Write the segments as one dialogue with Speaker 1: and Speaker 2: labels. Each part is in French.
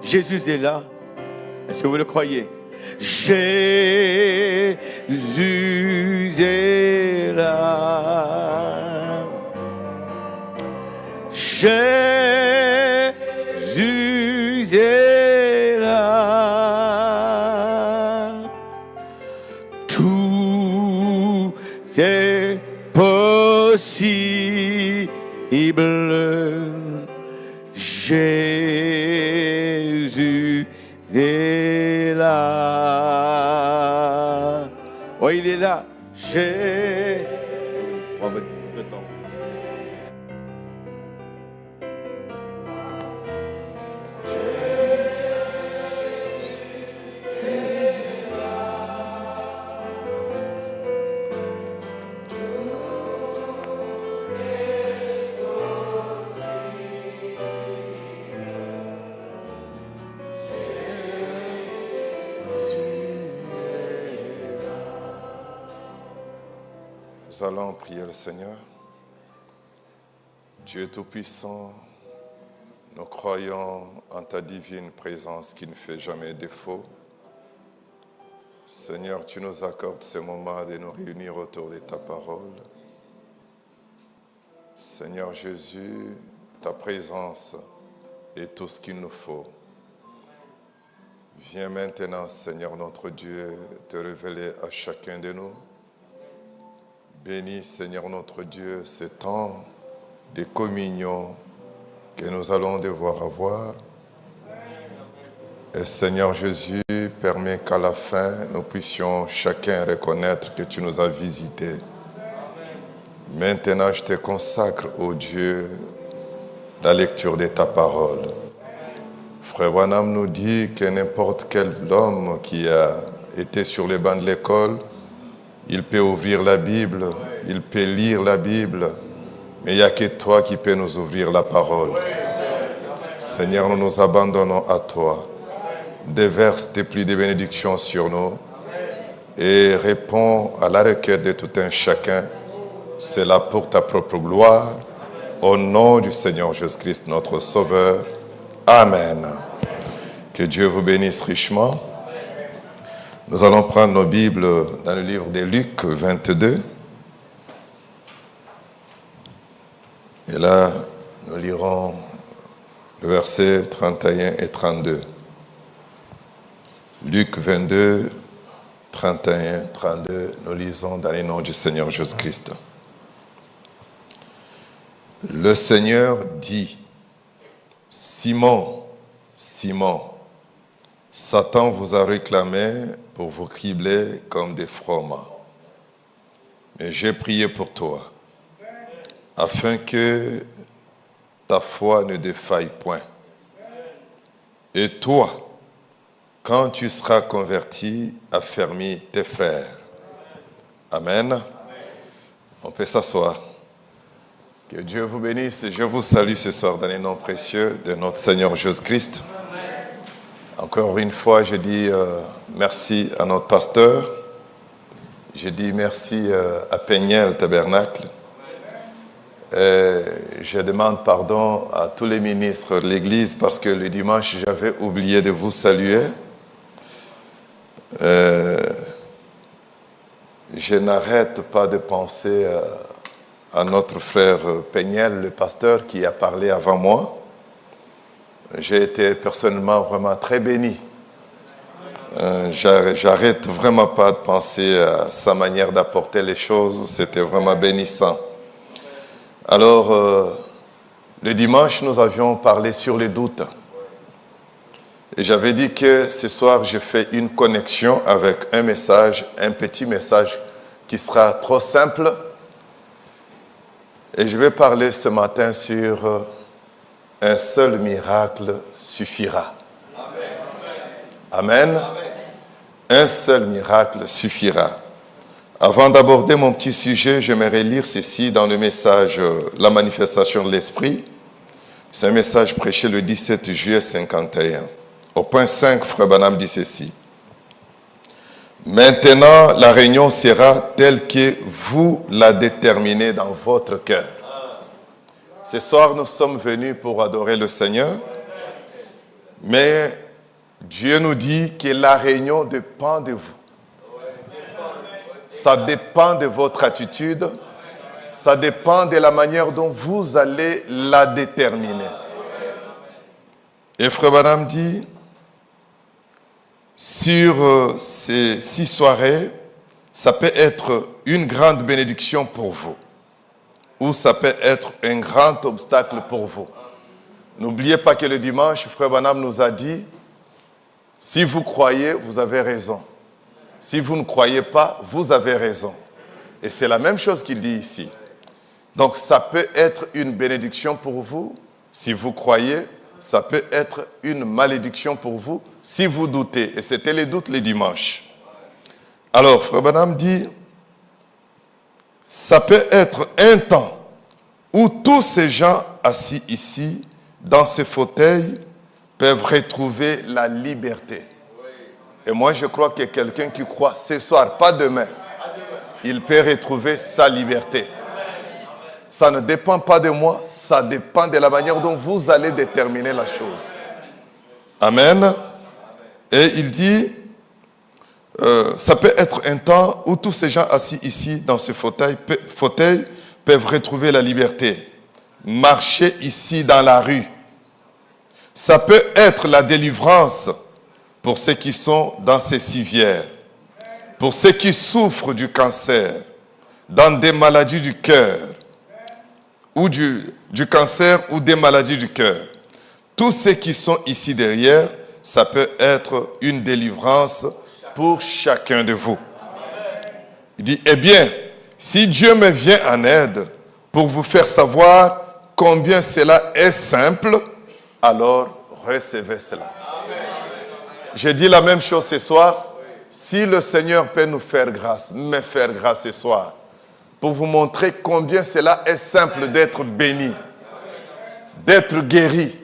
Speaker 1: Jésus est là. Est-ce que vous le croyez? Jésus est là. Jésus est là. Tout est possible. Jésus est là. Oh, il est là. Prends votre temps.
Speaker 2: Nous allons prier le Seigneur. Dieu Tout-Puissant, nous croyons en ta divine présence qui ne fait jamais défaut. Seigneur, tu nous accordes ce moment de nous réunir autour de ta parole. Seigneur Jésus, ta présence est tout ce qu'il nous faut. Viens maintenant, Seigneur notre Dieu, te révéler à chacun de nous. Bénis, Seigneur notre Dieu, ce temps de communion que nous allons devoir avoir. Et Seigneur Jésus, permets qu'à la fin, nous puissions chacun reconnaître que tu nous as visités. Maintenant, je te consacre, ô Dieu, la lecture de ta parole. Frère Branham nous dit que n'importe quel homme qui a été sur les bancs de l'école, il peut ouvrir la Bible, il peut lire la Bible, mais il n'y a que toi qui peux nous ouvrir la parole. Seigneur, nous nous abandonnons à toi. Déverse tes pluies de bénédictions sur nous et réponds à la requête de tout un chacun. C'est là pour ta propre gloire. Au nom du Seigneur Jésus-Christ, notre Sauveur. Amen. Que Dieu vous bénisse richement. Nous allons prendre nos Bibles dans le livre de Luc 22. Et là, nous lirons le verset 31 et 32. Luc 22, 31, 32, nous lisons dans le nom du Seigneur Jésus-Christ. Le Seigneur dit, Simon, Simon, Satan vous a réclamé pour vous cribler comme des froment. Mais j'ai prié pour toi, afin que ta foi ne défaille point. Et toi, quand tu seras converti, affermis tes frères. Amen. On peut s'asseoir. Que Dieu vous bénisse. Je vous salue ce soir dans les noms précieux de notre Seigneur Jésus-Christ. Encore une fois, je dis merci à notre pasteur. Je dis merci à Peniel Tabernacle. Je demande pardon à tous les ministres de l'Église parce que le dimanche, j'avais oublié de vous saluer. Je n'arrête pas de penser à notre frère Peniel, le pasteur qui a parlé avant moi. J'ai été personnellement vraiment très béni. J'arrête vraiment pas de penser à sa manière d'apporter les choses. C'était vraiment bénissant. Alors, le dimanche, nous avions parlé sur les doutes. Et j'avais dit que ce soir, je fais une connexion avec un message, un petit message qui sera trop simple. Et je vais parler ce matin sur un seul miracle suffira. Amen. Amen. Un seul miracle suffira. Avant d'aborder mon petit sujet, j'aimerais lire ceci dans le message La manifestation de l'Esprit. C'est un message prêché le 17 juillet 51. Au point 5, Frère Branham dit ceci. Maintenant, la réunion sera telle que vous la déterminez dans votre cœur. Ce soir, nous sommes venus pour adorer le Seigneur. Mais Dieu nous dit que la réunion dépend de vous. Ça dépend de votre attitude. Ça dépend de la manière dont vous allez la déterminer. Et Frère Branham dit, sur ces 6 soirées, ça peut être une grande bénédiction pour vous. Ou ça peut être un grand obstacle pour vous. N'oubliez pas que le dimanche, Frère Branham nous a dit, si vous croyez, vous avez raison. Si vous ne croyez pas, vous avez raison. Et c'est la même chose qu'il dit ici. Donc ça peut être une bénédiction pour vous, si vous croyez. Ça peut être une malédiction pour vous, si vous doutez. Et c'était les doutes les dimanches. Alors, Frère Branham dit, ça peut être un temps où tous ces gens assis ici, dans ces fauteuils, peuvent retrouver la liberté. Et moi, je crois qu'il y a quelqu'un qui croit ce soir, pas demain, il peut retrouver sa liberté. Ça ne dépend pas de moi, ça dépend de la manière dont vous allez déterminer la chose. Amen. Et il dit, ça peut être un temps où tous ces gens assis ici, dans ce fauteuil, peuvent retrouver la liberté. Marcher ici dans la rue. Ça peut être la délivrance pour ceux qui sont dans ces civières, pour ceux qui souffrent du cancer, dans des maladies du cœur, ou du cancer ou des maladies du cœur. Tous ceux qui sont ici derrière, ça peut être une délivrance pour chacun de vous. Il dit, eh bien, si Dieu me vient en aide pour vous faire savoir combien cela est simple, alors recevez cela. J'ai dit la même chose ce soir. Si le Seigneur peut nous faire grâce, me faire grâce ce soir, pour vous montrer combien cela est simple d'être béni, d'être guéri,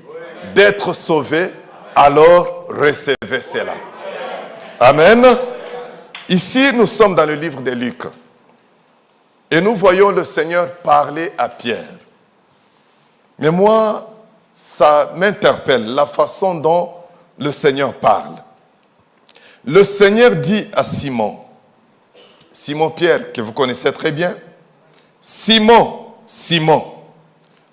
Speaker 2: d'être sauvé, alors recevez cela. Amen. Ici, nous sommes dans le livre de Luc. Et nous voyons le Seigneur parler à Pierre. Mais moi, ça m'interpelle, la façon dont le Seigneur parle. Le Seigneur dit à Simon, Simon-Pierre, que vous connaissez très bien, Simon, Simon,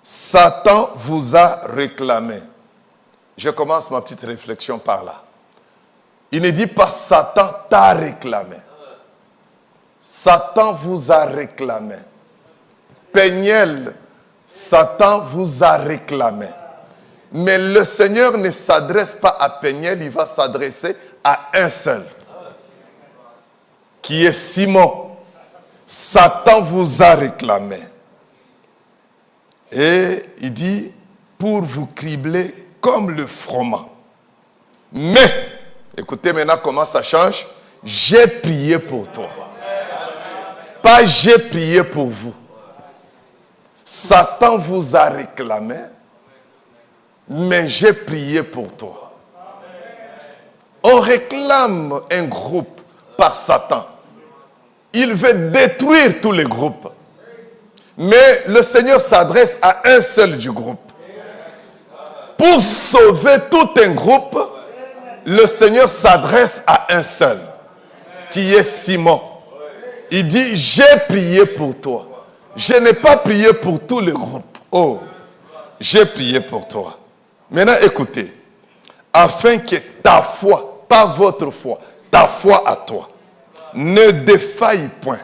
Speaker 2: Satan vous a réclamé. Je commence ma petite réflexion par là. Il ne dit pas Satan t'a réclamé. Satan vous a réclamé. Péniel, Satan vous a réclamé. Mais le Seigneur ne s'adresse pas à Péniel, il va s'adresser à un seul, qui est Simon. Satan vous a réclamé. Et il dit, pour vous cribler comme le froment. Mais, écoutez maintenant comment ça change. J'ai prié pour toi. Pas j'ai prié pour vous. Satan vous a réclamé, mais j'ai prié pour toi. On réclame un groupe par Satan. Il veut détruire tous les groupes. Mais le Seigneur s'adresse à un seul du groupe. Pour sauver tout un groupe, le Seigneur s'adresse à un seul, qui est Simon. Il dit, j'ai prié pour toi. Je n'ai pas prié pour tout le groupe. Oh, j'ai prié pour toi. Maintenant, écoutez. Afin que ta foi, pas votre foi, ta foi à toi, ne défaille point.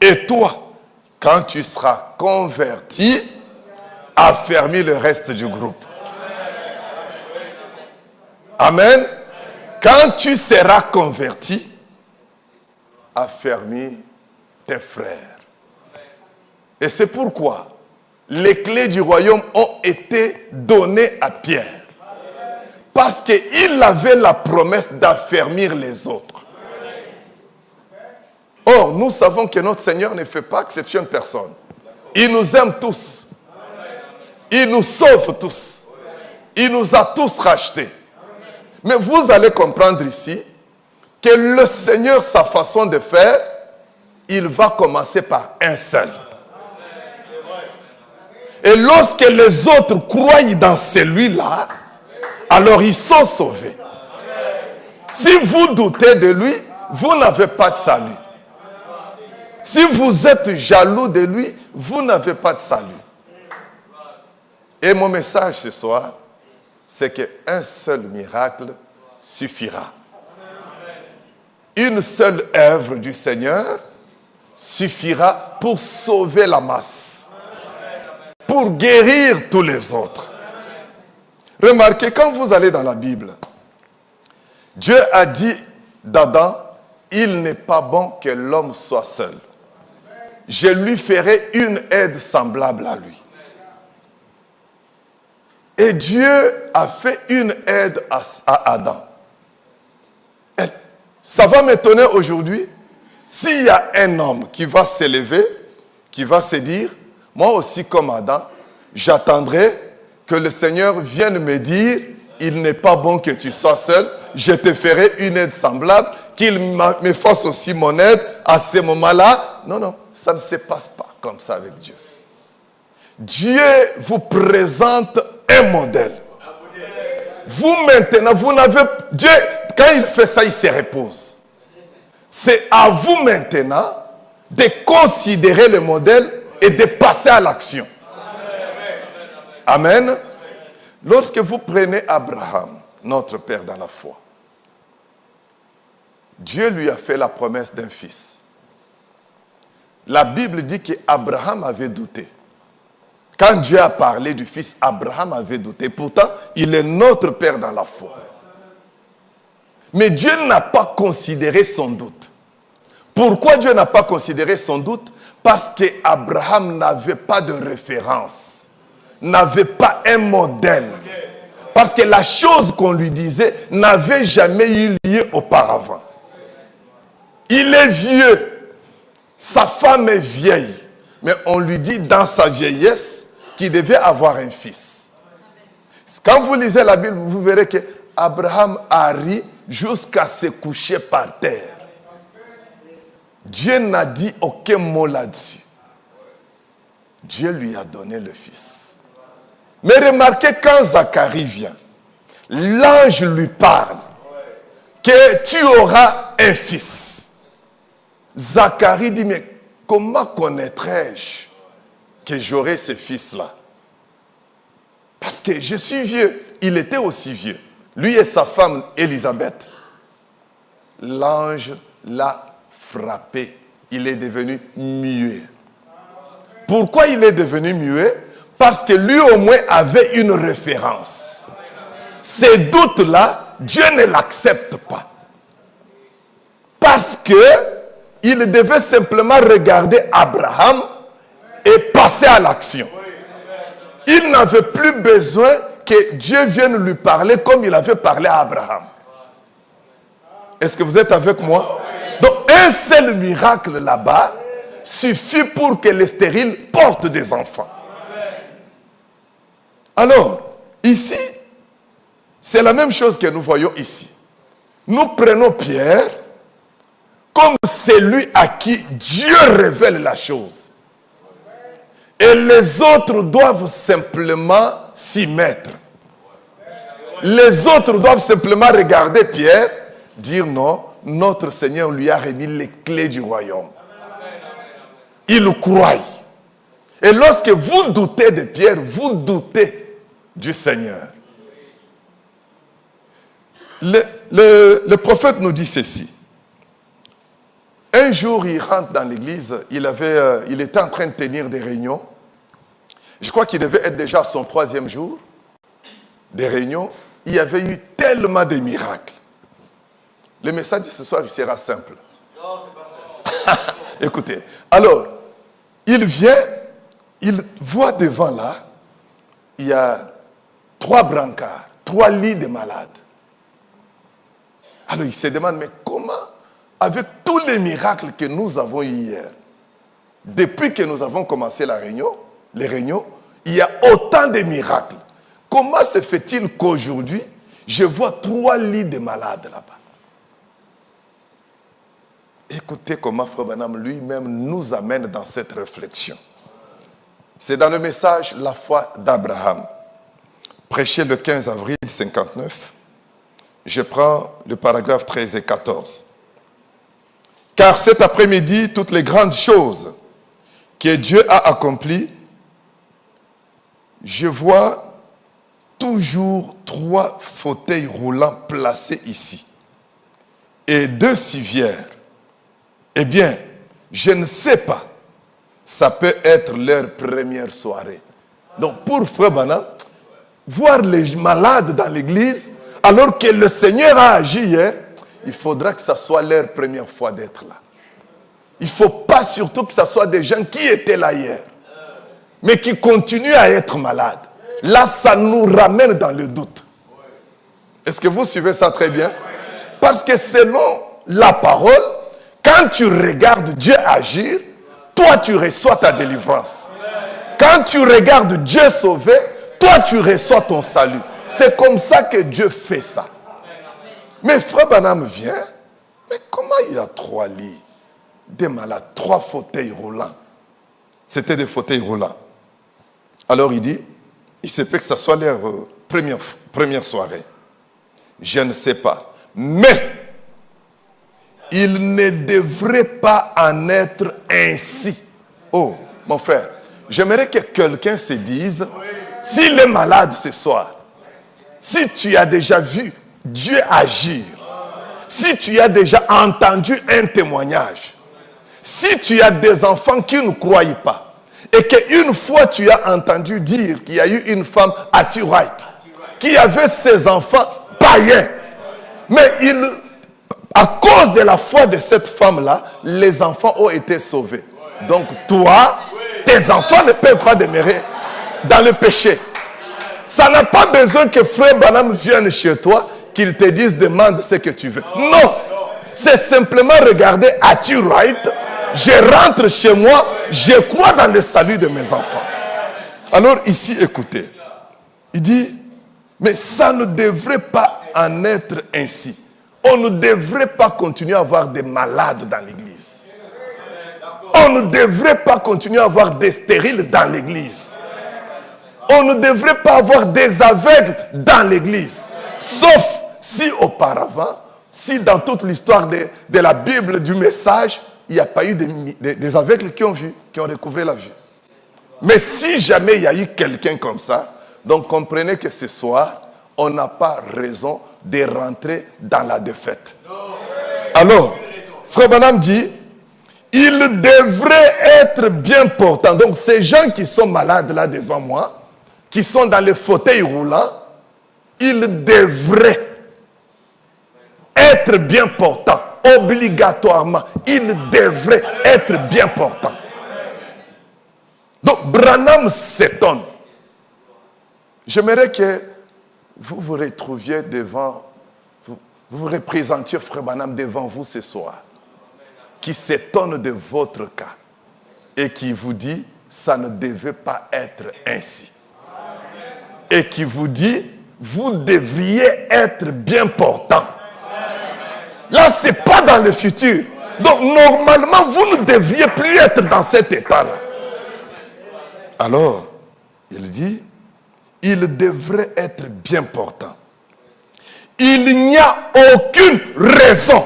Speaker 2: Et toi, quand tu seras converti, affermis le reste du groupe. Amen. Quand tu seras converti, affermis tes frères. Et c'est pourquoi les clés du royaume ont été données à Pierre. Parce qu'il avait la promesse d'affermir les autres. Or, nous savons que notre Seigneur ne fait pas exception de personne. Il nous aime tous. Il nous sauve tous. Il nous a tous rachetés. Mais vous allez comprendre ici que le Seigneur, sa façon de faire, il va commencer par un seul. Et lorsque les autres croient dans celui-là, alors ils sont sauvés. Si vous doutez de lui, vous n'avez pas de salut. Si vous êtes jaloux de lui, vous n'avez pas de salut. Et mon message ce soir, c'est qu'un seul miracle suffira. Une seule œuvre du Seigneur suffira pour sauver la masse, pour guérir tous les autres. Remarquez, quand vous allez dans la Bible, Dieu a dit d'Adam, il n'est pas bon que l'homme soit seul. Je lui ferai une aide semblable à lui. Et Dieu a fait une aide à Adam. Ça va m'étonner aujourd'hui, s'il y a un homme qui va s'élever, qui va se dire, moi aussi comme Adam, j'attendrai que le Seigneur vienne me dire, il n'est pas bon que tu sois seul, je te ferai une aide semblable, qu'il me fasse aussi mon aide à ce moment-là. Non, non, ça ne se passe pas comme ça avec Dieu. Dieu vous présente un modèle. Vous maintenant, vous n'avez... Dieu, quand il fait ça, il se repose. C'est à vous maintenant de considérer le modèle et de passer à l'action. Amen. Lorsque vous prenez Abraham, notre père dans la foi, Dieu lui a fait la promesse d'un fils. La Bible dit qu'Abraham avait douté. Quand Dieu a parlé du fils, Abraham avait douté. Pourtant, il est notre père dans la foi. Mais Dieu n'a pas considéré son doute. Pourquoi Dieu n'a pas considéré son doute? Parce qu'Abraham n'avait pas de référence, n'avait pas un modèle. Parce que la chose qu'on lui disait n'avait jamais eu lieu auparavant. Il est vieux, sa femme est vieille, mais on lui dit dans sa vieillesse qu'il devait avoir un fils. Quand vous lisez la Bible, vous verrez que Abraham a ri jusqu'à se coucher par terre. Dieu n'a dit aucun mot là-dessus. Dieu lui a donné le fils. Mais remarquez, quand Zacharie vient, l'ange lui parle que tu auras un fils. Zacharie dit, mais comment connaîtrais-je que j'aurai ce fils-là? Parce que je suis vieux. Il était aussi vieux. Lui et sa femme Élisabeth. L'ange l'a frappé. Il est devenu muet. Pourquoi il est devenu muet? Parce que lui au moins avait une référence. Ces doutes-là, Dieu ne l'accepte pas. Parce que il devait simplement regarder Abraham et passer à l'action. Il n'avait plus besoin que Dieu vienne lui parler comme il avait parlé à Abraham. Est-ce que vous êtes avec moi? Donc un seul miracle là-bas suffit pour que les stériles portent des enfants. Alors, ici, c'est la même chose que nous voyons ici. Nous prenons Pierre comme celui à qui Dieu révèle la chose. Et les autres doivent simplement s'y mettre. Les autres doivent simplement regarder Pierre, dire non, notre Seigneur lui a remis les clés du royaume. Il croit. Et lorsque vous doutez de Pierre, vous doutez du Seigneur. Le prophète nous dit ceci. Un jour, il rentre dans l'église, il était en train de tenir des réunions. Je crois qu'il devait être déjà à son 3e jour des réunions. Il y avait eu tellement de miracles. Le message de ce soir, il sera simple. Écoutez, alors, il vient, il voit devant là, il y a 3 brancards, 3 lits de malades. Alors, il se demande, mais comment, avec tous les miracles que nous avons eu hier, depuis que nous avons commencé les réunions, il y a autant de miracles. Comment se fait-il qu'aujourd'hui, je vois 3 lits de malades là-bas? Écoutez comment Frère Branham lui-même nous amène dans cette réflexion. C'est dans le message La foi d'Abraham. prêché le 15 avril 59. Je prends le paragraphe 13 et 14. Car cet après-midi, toutes les grandes choses que Dieu a accomplies, je vois toujours 3 fauteuils roulants placés ici et 2 civières. Eh bien, je ne sais pas, ça peut être leur première soirée. Donc pour Frère Branham, voir les malades dans l'église, alors que le Seigneur a agi hier, il faudra que ça soit leur première fois d'être là. Il ne faut pas surtout que ce soit des gens qui étaient là hier, mais qui continuent à être malades. Là, ça nous ramène dans le doute. Est-ce que vous suivez ça très bien? Parce que selon la parole, quand tu regardes Dieu agir, toi tu reçois ta délivrance. Quand tu regardes Dieu sauver, toi tu reçois ton salut. C'est comme ça que Dieu fait ça. Mais Frère Branham vient, mais comment il y a 3 lits, des malades, 3 fauteuils roulants? C'était des fauteuils roulants. Alors il dit, il se peut que ça soit leur première soirée. Je ne sais pas. Mais il ne devrait pas en être ainsi. Oh, mon frère, j'aimerais que quelqu'un se dise, s'il est malade ce soir, si tu as déjà vu Dieu agir, si tu as déjà entendu un témoignage, si tu as des enfants qui ne croient pas, et qu'une fois tu as entendu dire qu'il y a eu une femme à Wright qui avait ses enfants païens, mais à cause de la foi de cette femme-là, les enfants ont été sauvés. Donc toi, tes enfants ne peuvent pas demeurer dans le péché. Ça n'a pas besoin que Frère Branham vienne chez toi, qu'il te dise, demande ce que tu veux. Non, c'est simplement regarder à Wright. Je rentre chez moi, je crois dans le salut de mes enfants. Alors ici, écoutez, il dit, mais ça ne devrait pas en être ainsi. On ne devrait pas continuer à avoir des malades dans l'église. On ne devrait pas continuer à avoir des stériles dans l'église. On ne devrait pas avoir des aveugles dans l'église. Sauf si auparavant, si dans toute l'histoire de la Bible, du message, il n'y a pas eu des aveugles qui ont vu, qui ont recouvré la vue. Mais si jamais il y a eu quelqu'un comme ça, donc comprenez que ce soir, on n'a pas raison de rentrer dans la défaite. Alors, Frère Branham dit, il devrait être bien portant. Donc ces gens qui sont malades là devant moi, qui sont dans les fauteuils roulants, ils devraient être bien portants. Obligatoirement, ils devraient être bien portants. Donc Branham s'étonne. J'aimerais que vous vous retrouviez devant, vous vous représentiez Frère Branham devant vous ce soir, qui s'étonne de votre cas et qui vous dit, ça ne devait pas être ainsi. Et qui vous dit, vous devriez être bien portant. Là, ce n'est pas dans le futur. Donc, normalement, vous ne devriez plus être dans cet état-là. Alors, il dit, il devrait être bien portant. Il n'y a aucune raison.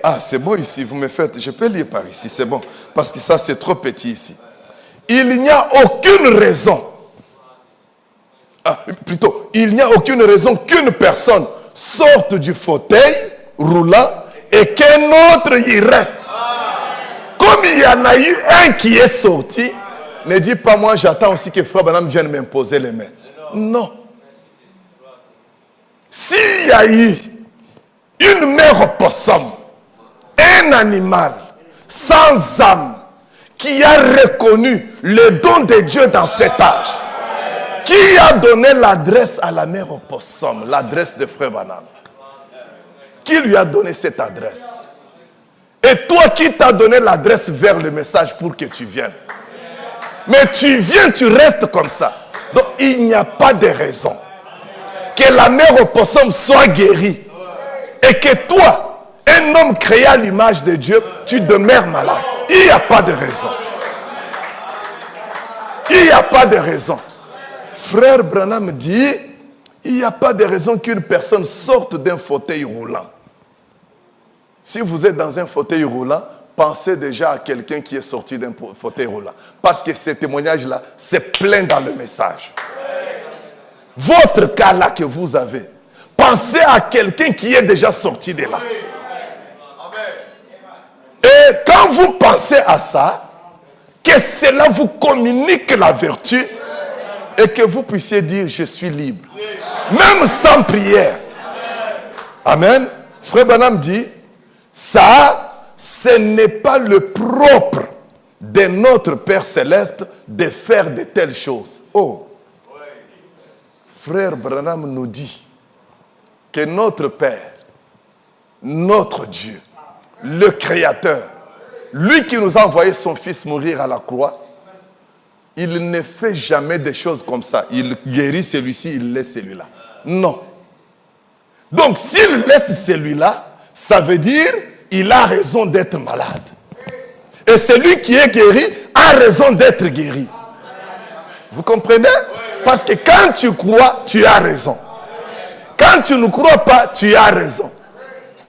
Speaker 2: Ah, c'est bon ici, vous me faites, je peux lire par ici, c'est bon. Parce que ça, c'est trop petit ici. Il n'y a aucune raison. Plutôt, il n'y a aucune raison qu'une personne sorte du fauteuil roulant et qu'un autre y reste. Comme il y en a eu un qui est sorti, ne dis pas moi j'attends aussi que Frère Branham vienne m'imposer les mains. Non. S'il y a eu une mère opossum, un animal sans âme qui a reconnu le don de Dieu dans cet âge, qui a donné l'adresse à la mère opossum, l'adresse de Frère Branham? Qui lui a donné cette adresse? Et toi, qui t'a donné l'adresse vers le message pour que tu viennes? Mais tu viens, tu restes comme ça. Donc il n'y a pas de raison que la mère opossum soit guérie et que toi, un homme créé à l'image de Dieu, tu demeures malade. Il n'y a pas de raison. Il n'y a pas de raison. Frère Branham dit,
Speaker 3: Il n'y a pas de raison qu'une personne sorte d'un fauteuil roulant. Si vous êtes dans un fauteuil roulant, pensez déjà à quelqu'un qui est sorti d'un fauteuil roulant. Parce que ce témoignage-là, c'est plein dans le message. Votre cas-là que vous avez, pensez à quelqu'un qui est déjà sorti de là. Et quand vous pensez à ça, que cela vous communique la vertu et que vous puissiez dire, je suis libre. Même sans prière. Amen. Frère Branham dit, ça, ce n'est pas le propre de notre Père Céleste de faire de telles choses. Oh. Frère Branham nous dit que notre Père, notre Dieu, le Créateur, lui qui nous a envoyé son Fils mourir à la croix, il ne fait jamais des choses comme ça. Il guérit celui-ci, il laisse celui-là. Non. Donc s'il laisse celui-là, ça veut dire qu'il a raison d'être malade. Et celui qui est guéri a raison d'être guéri. Vous comprenez? Parce que quand tu crois, tu as raison. Quand tu ne crois pas, tu as raison.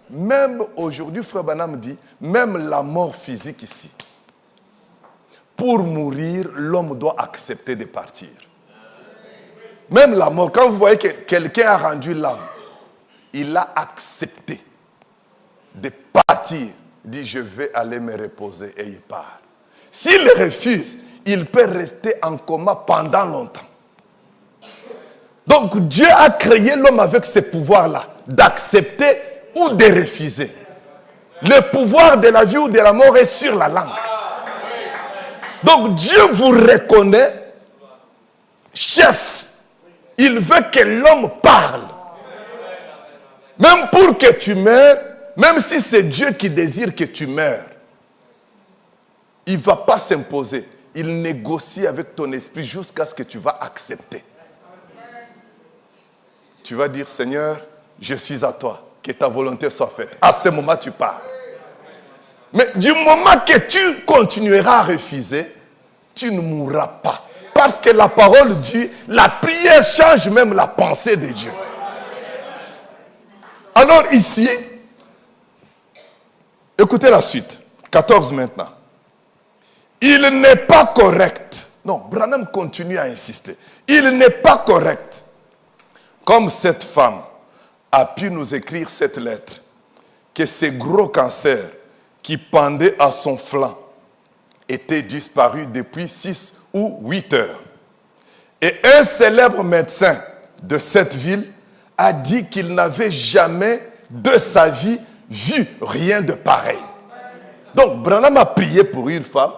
Speaker 3: Même aujourd'hui, Frère Branham dit, même la mort physique ici, pour mourir, l'homme doit accepter de partir. Même la mort, quand vous voyez que quelqu'un a rendu l'âme, il a accepté de partir. Il dit, je vais aller me reposer et il part. S'il refuse, il peut rester en coma pendant longtemps. Donc Dieu a créé l'homme avec ce pouvoir-là, d'accepter ou de refuser. Le pouvoir de la vie ou de la mort est sur la langue. Donc Dieu vous reconnaît chef. Il veut que l'homme parle. Même pour que tu meurs, même si c'est Dieu qui désire que tu meurs, il ne va pas s'imposer. Il négocie avec ton esprit jusqu'à ce que tu vas accepter. Tu vas dire, Seigneur, je suis à toi, que ta volonté soit faite. À ce moment, tu pars. Mais du moment que tu continueras à refuser, tu ne mourras pas. Parce que la parole dit, la prière change même la pensée de Dieu. Alors ici, écoutez la suite. 14 maintenant. Il n'est pas correct. Non, Branham continue à insister. Il n'est pas correct. Comme cette femme a pu nous écrire cette lettre, que ce gros cancer qui pendait à son flanc était disparu depuis 6 ou 8 heures. Et un célèbre médecin de cette ville a dit qu'il n'avait jamais de sa vie vu rien de pareil. Donc Branham a prié pour une femme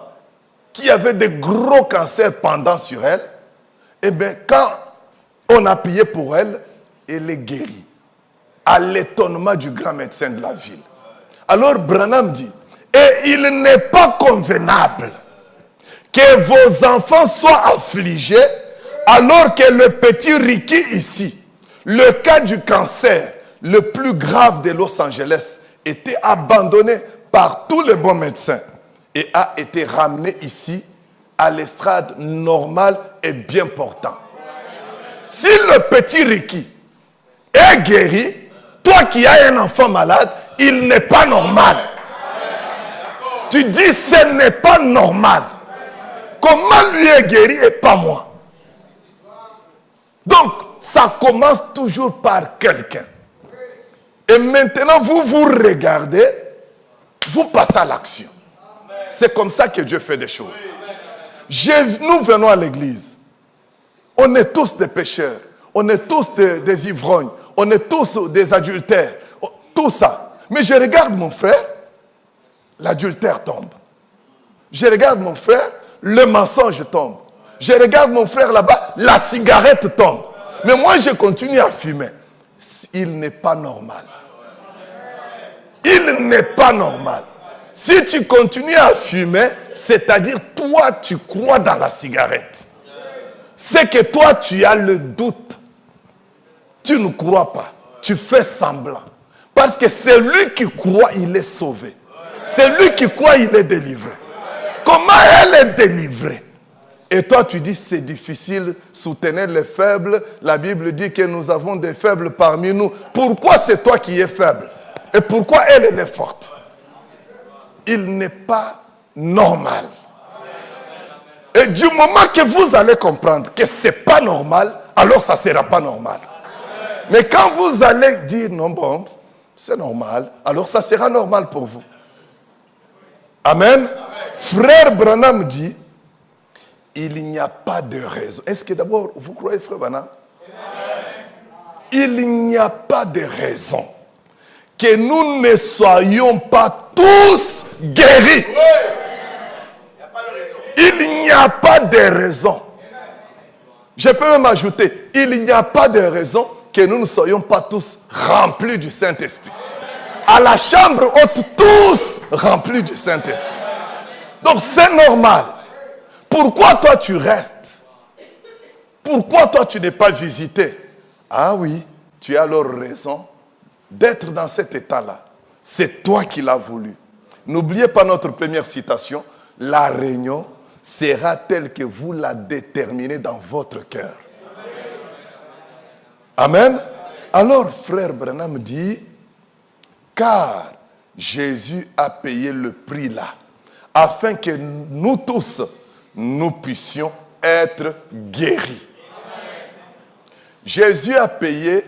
Speaker 3: qui avait de gros cancers pendant sur elle. Et bien quand on a prié pour elle, elle est guérie. À l'étonnement du grand médecin de la ville. Alors Branham dit, et il n'est pas convenable que vos enfants soient affligés alors que le petit Ricky ici, le cas du cancer le plus grave de Los Angeles, était abandonné par tous les bons médecins et a été ramené ici à l'estrade normale et bien portant. Si le petit Ricky est guéri, toi qui as un enfant malade, il n'est pas normal. Tu dis, ce n'est pas normal. Comment lui est guéri et pas moi? Donc, ça commence toujours par quelqu'un. Et maintenant, vous vous regardez, vous passez à l'action. C'est comme ça que Dieu fait des choses. Nous venons à l'église. On est tous des pécheurs. On est tous des ivrognes. On est tous des adultères. Tout ça. Mais je regarde mon frère, l'adultère tombe. Je regarde mon frère, le mensonge tombe. Je regarde mon frère là-bas, la cigarette tombe. Mais moi, je continue à fumer. Il n'est pas normal. Il n'est pas normal. Si tu continues à fumer, c'est-à-dire toi, tu crois dans la cigarette. C'est que toi, tu as le doute. Tu ne crois pas. Tu fais semblant. Parce que celui qui croit, il est sauvé. Celui qui croit, il est délivré. Comment elle est délivrée? Et toi, tu dis, c'est difficile, soutenir les faibles. La Bible dit que nous avons des faibles parmi nous. Pourquoi c'est toi qui es faible? Et pourquoi elle est forte? Il n'est pas normal. Et du moment que vous allez comprendre que ce n'est pas normal, alors ça ne sera pas normal. Mais quand vous allez dire, non, bon, c'est normal, alors ça sera normal pour vous. Amen. Frère Branham dit, il n'y a pas de raison. Est-ce que d'abord, vous croyez, frère Branham? Il n'y a pas de raison que nous ne soyons pas tous guéris. Il n'y a pas de raison. Je peux même ajouter, il n'y a pas de raison que nous ne soyons pas tous remplis du Saint-Esprit. À la chambre haute, tous remplis du Saint-Esprit. Donc c'est normal. Pourquoi toi tu restes? Pourquoi toi tu n'es pas visité? Ah oui, tu as alors raison d'être dans cet état-là. C'est toi qui l'as voulu. N'oubliez pas notre première citation. La réunion sera telle que vous la déterminez dans votre cœur. Amen. Alors, frère Branham dit, car Jésus a payé le prix là, afin que nous tous, nous puissions être guéris. Jésus a payé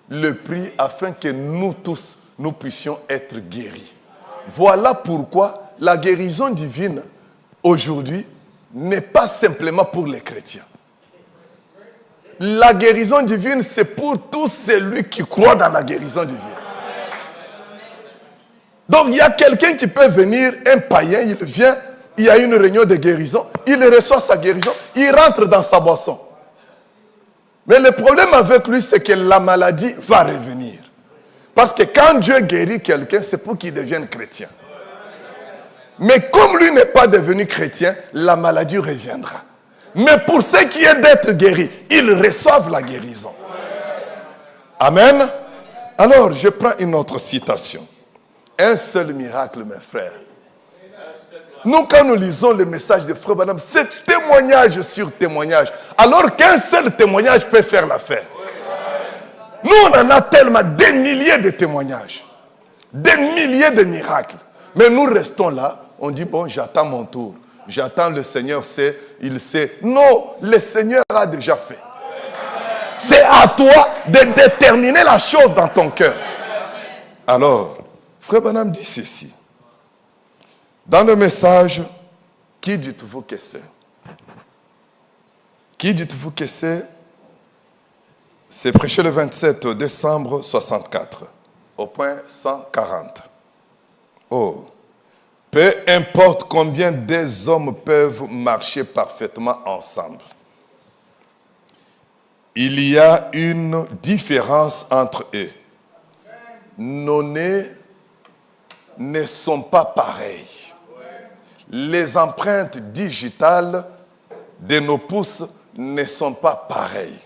Speaker 3: le prix afin que nous tous, nous puissions être guéris. Voilà pourquoi la guérison divine, aujourd'hui, n'est pas simplement pour les chrétiens. La guérison divine, c'est pour tous celui qui croit dans la guérison divine. Donc, il y a quelqu'un qui peut venir, un païen, il vient, il y a une réunion de guérison, il reçoit sa guérison, il rentre dans sa boisson. Mais le problème avec lui, c'est que la maladie va revenir. Parce que quand Dieu guérit quelqu'un, c'est pour qu'il devienne chrétien. Mais comme lui n'est pas devenu chrétien, la maladie reviendra. Mais pour ceux qui est d'être guéris, ils reçoivent la guérison. Amen. Alors, je prends une autre citation. Un seul miracle, mes frères. Nous, quand nous lisons le message de Frère Branham, c'est témoignage sur témoignage. Alors qu'un seul témoignage peut faire l'affaire. Nous, on en a tellement, des milliers de témoignages. Des milliers de miracles. Mais nous restons là. On dit, bon, j'attends mon tour. J'attends le Seigneur, il sait. Non, le Seigneur a déjà fait. C'est à toi de déterminer la chose dans ton cœur. Alors, Frère Branham dit ceci. Dans le message, qui dites-vous que c'est? Qui dites-vous que c'est? C'est prêché le 27 décembre 64, au point 140. Oh! Peu importe combien des hommes peuvent marcher parfaitement ensemble. Il y a une différence entre eux. Nos nez ne sont pas pareils. Les empreintes digitales de nos pouces ne sont pas pareilles.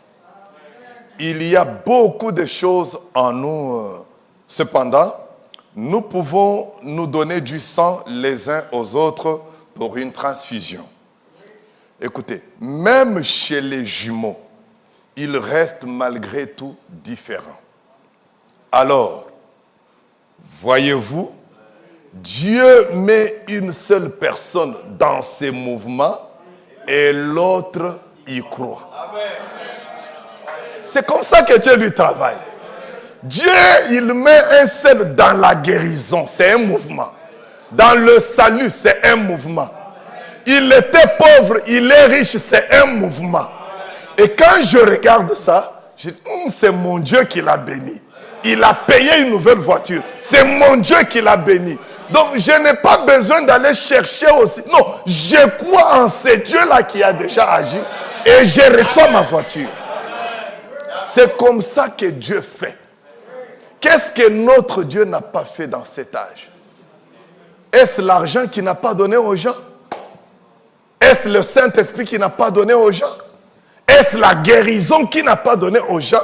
Speaker 3: Il y a beaucoup de choses en nous. Cependant, nous pouvons nous donner du sang les uns aux autres pour une transfusion. Écoutez, même chez les jumeaux, ils restent malgré tout différents. Alors, voyez-vous, Dieu met une seule personne dans ses mouvements et l'autre y croit. C'est comme ça que Dieu lui travaille. Dieu, il met un seul dans la guérison, c'est un mouvement. Dans le salut, c'est un mouvement. Il était pauvre, il est riche, c'est un mouvement. Et quand je regarde ça, je dis, c'est mon Dieu qui l'a béni. Il a payé une nouvelle voiture. C'est mon Dieu qui l'a béni. Donc, je n'ai pas besoin d'aller chercher aussi. Non, je crois en ce Dieu-là qui a déjà agi et je reçois ma voiture. C'est comme ça que Dieu fait. Qu'est-ce que notre Dieu n'a pas fait dans cet âge? Est-ce l'argent qu'il n'a pas donné aux gens? Est-ce le Saint-Esprit qui n'a pas donné aux gens? Est-ce la guérison qu'il n'a pas donné aux gens?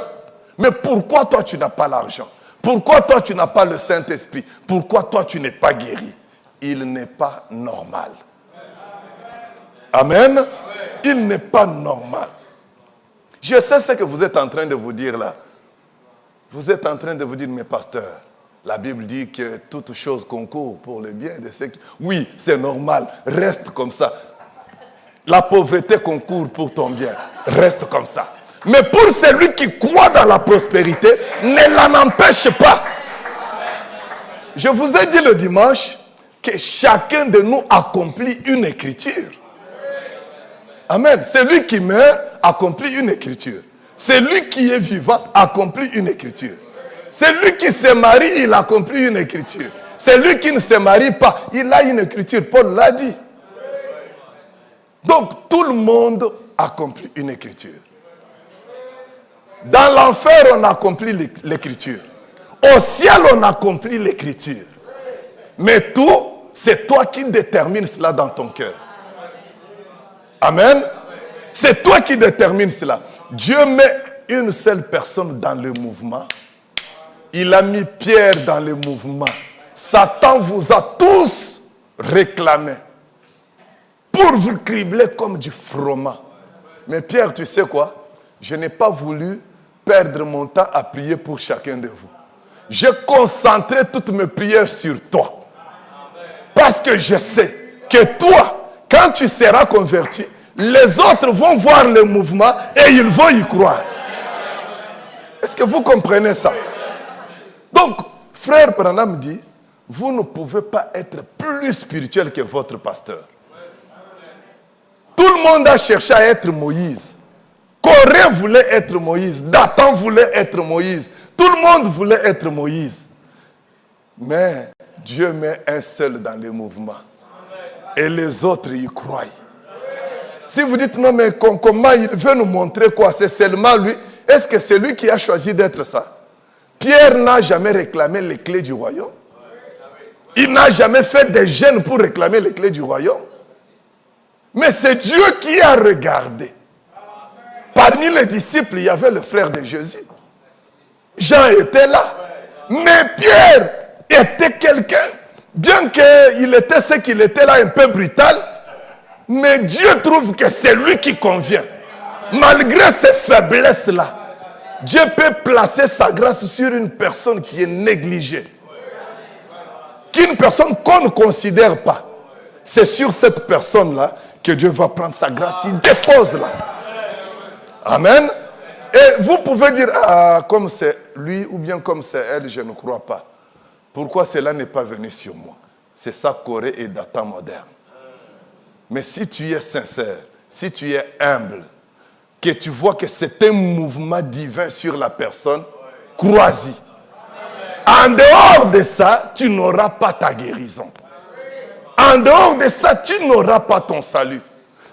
Speaker 3: Mais pourquoi toi tu n'as pas l'argent? Pourquoi toi tu n'as pas le Saint-Esprit? Pourquoi toi tu n'es pas guéri? Il n'est pas normal. Amen. Il n'est pas normal. Je sais ce que vous êtes en train de vous dire là. Vous êtes en train de vous dire, mais pasteur, la Bible dit que toute chose concourt pour le bien de ceux qui... Oui, c'est normal, reste comme ça. La pauvreté concourt pour ton bien, reste comme ça. Mais pour celui qui croit dans la prospérité, ne l'en empêche pas. Je vous ai dit le dimanche que chacun de nous accomplit une écriture. Amen. Celui qui meurt accomplit une écriture. Celui qui est vivant accomplit une écriture. Celui qui se marie, il accomplit une écriture. Celui qui ne se marie pas, il a une écriture. Paul l'a dit. Donc, tout le monde accomplit une écriture. Dans l'enfer, on accomplit l'écriture. Au ciel, on accomplit l'écriture. Mais tout, c'est toi qui détermines cela dans ton cœur. Amen. C'est toi qui détermines cela. Dieu met une seule personne dans le mouvement. Il a mis Pierre dans le mouvement. Satan vous a tous réclamé pour vous cribler comme du froment. Mais Pierre, tu sais quoi? Je n'ai pas voulu perdre mon temps à prier pour chacun de vous. J'ai concentré toutes mes prières sur toi. Parce que je sais que toi, quand tu seras converti, les autres vont voir le mouvement et ils vont y croire. Est-ce que vous comprenez ça? Donc, frère Branham dit, vous ne pouvez pas être plus spirituel que votre pasteur. Tout le monde a cherché à être Moïse. Corée voulait être Moïse. Dathan voulait être Moïse. Tout le monde voulait être Moïse. Mais Dieu met un seul dans le mouvement. Et les autres y croient. Si vous dites non, mais comment il veut nous montrer quoi? C'est seulement lui. Est-ce que c'est lui qui a choisi d'être ça? Pierre n'a jamais réclamé les clés du royaume. Il n'a jamais fait des jeûnes pour réclamer les clés du royaume. Mais c'est Dieu qui a regardé. Parmi les disciples, il y avait le frère de Jésus. Jean était là. Mais Pierre était quelqu'un, bien qu'il était ce qu'il était là, un peu brutal, mais Dieu trouve que c'est lui qui convient. Malgré ces faiblesses-là, Dieu peut placer sa grâce sur une personne qui est négligée. Une personne qu'on ne considère pas. C'est sur cette personne-là que Dieu va prendre sa grâce. Il dépose là. Amen. Et vous pouvez dire, ah, comme c'est lui ou bien comme c'est elle, je ne crois pas. Pourquoi cela n'est pas venu sur moi? C'est ça, Corée et Dathan moderne. Mais si tu es sincère, si tu es humble, que tu vois que c'est un mouvement divin sur la personne, crois-y. En dehors de ça, tu n'auras pas ta guérison. En dehors de ça, tu n'auras pas ton salut.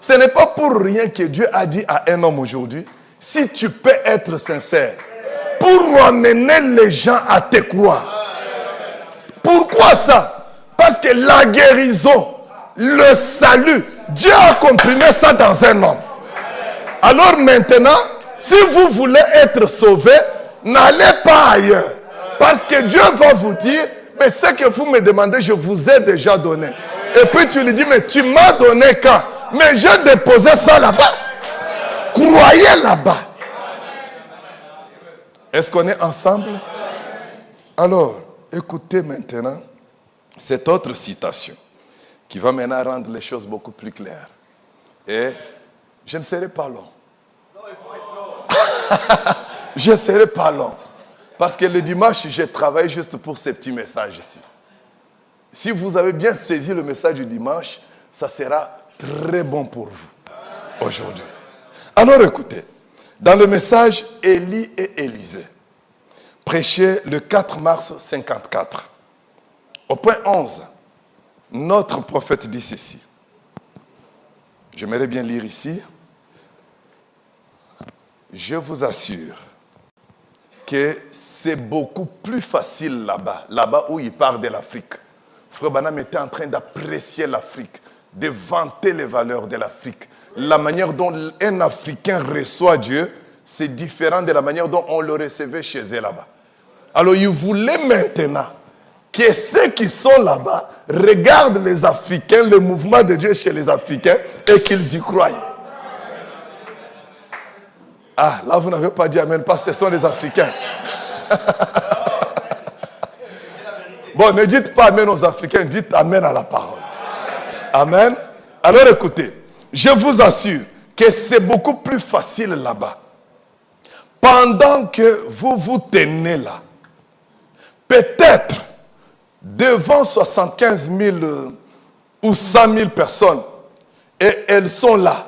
Speaker 3: Ce n'est pas pour rien que Dieu a dit à un homme aujourd'hui, si tu peux être sincère, pour ramener les gens à te croire. Pourquoi ça? Parce que la guérison, le salut, Dieu a comprimé ça dans un homme. Alors maintenant, si vous voulez être sauvé, n'allez pas ailleurs. Parce que Dieu va vous dire, mais ce que vous me demandez, je vous ai déjà donné. Et puis tu lui dis, mais tu m'as donné quand? Mais j'ai déposé ça là-bas. Croyez là-bas. Est-ce qu'on est ensemble? Alors, écoutez maintenant cette autre citation qui va maintenant rendre les choses beaucoup plus claires. Et je ne serai pas long. Je ne serai pas long. Parce que le dimanche, j'ai travaillé juste pour ces petits messages ici. Si vous avez bien saisi le message du dimanche, ça sera très bon pour vous aujourd'hui. Alors écoutez, dans le message Élie et Élisée, prêché le 4 mars 54, au point 11, notre prophète dit ceci. J'aimerais bien lire ici. Je vous assure que c'est beaucoup plus facile là-bas, là-bas où il parle de l'Afrique. Frère Branham était en train d'apprécier l'Afrique, de vanter les valeurs de l'Afrique. La manière dont un Africain reçoit Dieu, c'est différent de la manière dont on le recevait chez eux là-bas. Alors il voulait maintenant que ceux qui sont là-bas regardent les Africains, le mouvement de Dieu chez les Africains, et qu'ils y croient. Ah, là vous n'avez pas dit amen, parce que ce sont les Africains. Bon, ne dites pas amen aux Africains, dites amen à la parole. Amen. Alors écoutez, je vous assure que c'est beaucoup plus facile là-bas. Pendant que vous vous tenez là, peut-être devant 75 000 ou 100 000 personnes, et elles sont là.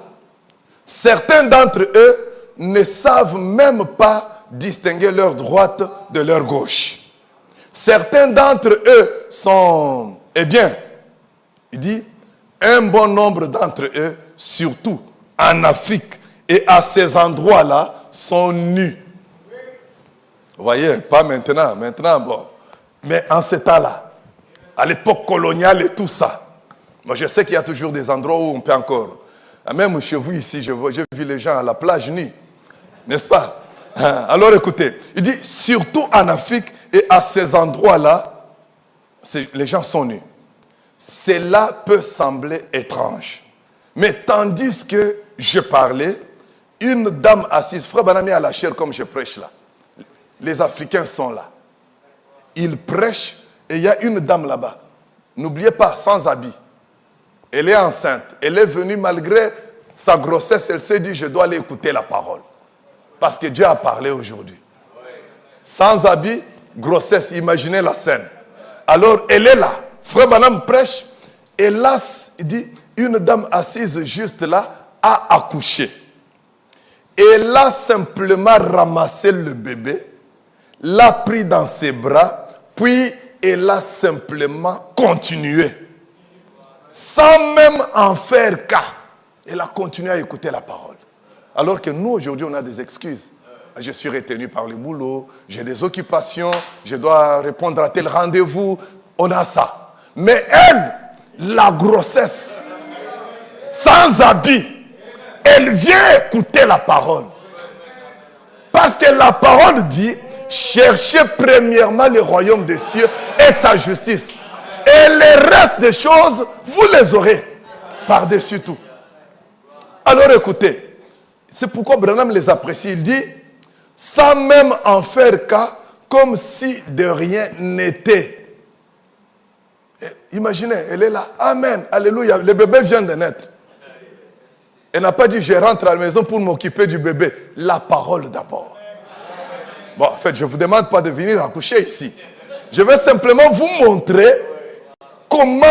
Speaker 3: Certains d'entre eux ne savent même pas distinguer leur droite de leur gauche. Certains d'entre eux sont, eh bien, il dit, un bon nombre d'entre eux, surtout en Afrique et à ces endroits-là, sont nus. Vous voyez, pas maintenant, bon. Mais en ce temps-là, à l'époque coloniale et tout ça, moi je sais qu'il y a toujours des endroits où on peut encore. Même chez vous ici, j'ai vu les gens à la plage nus. N'est-ce pas? Alors écoutez, il dit, surtout en Afrique et à ces endroits-là, les gens sont nus. Cela peut sembler étrange. Mais tandis que je parlais, une dame assise, Frère Banami à la chair comme je prêche là. Les Africains sont là. Ils prêchent et il y a une dame là-bas. N'oubliez pas, sans habit. Elle est enceinte. Elle est venue malgré sa grossesse. Elle s'est dit, je dois aller écouter la parole. Parce que Dieu a parlé aujourd'hui. Sans habit, grossesse, imaginez la scène. Alors, elle est là. Frère Banam prêche. Et là, il dit, une dame assise juste là a accouché. Elle a simplement ramassé le bébé, l'a pris dans ses bras, puis elle a simplement continué. Sans même en faire cas. Elle a continué à écouter la parole. Alors que nous, aujourd'hui, on a des excuses. Je suis retenu par le boulot, j'ai des occupations, je dois répondre à tel rendez-vous. On a ça. Mais elle, la grossesse, sans habit, elle vient écouter la parole. Parce que la parole dit, cherchez premièrement le royaume des cieux et sa justice. Et le reste des choses, vous les aurez par-dessus tout. Alors écoutez, c'est pourquoi Branham les apprécie. Il dit, sans même en faire cas, comme si de rien n'était. Imaginez, elle est là. Amen, alléluia, le bébé vient de naître. Elle n'a pas dit, je rentre à la maison pour m'occuper du bébé. La parole d'abord. Bon, en fait, je ne vous demande pas de venir accoucher ici. Je vais simplement vous montrer comment,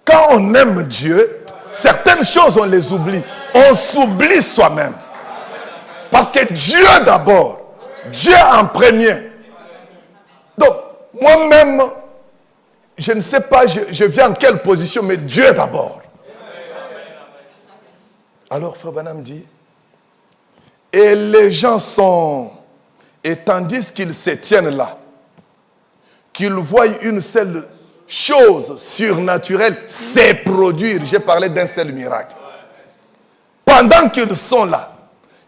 Speaker 3: quand on aime Dieu, certaines choses, on les oublie. On s'oublie soi-même. Parce que Dieu d'abord. Dieu en premier. Donc, moi-même, je ne sais pas, je viens en quelle position, mais Dieu d'abord. Alors, Frère Branham dit, et les gens sont, et tandis qu'ils se tiennent là, qu'ils voient une seule chose surnaturelle se produire. J'ai parlé d'un seul miracle. Pendant qu'ils sont là,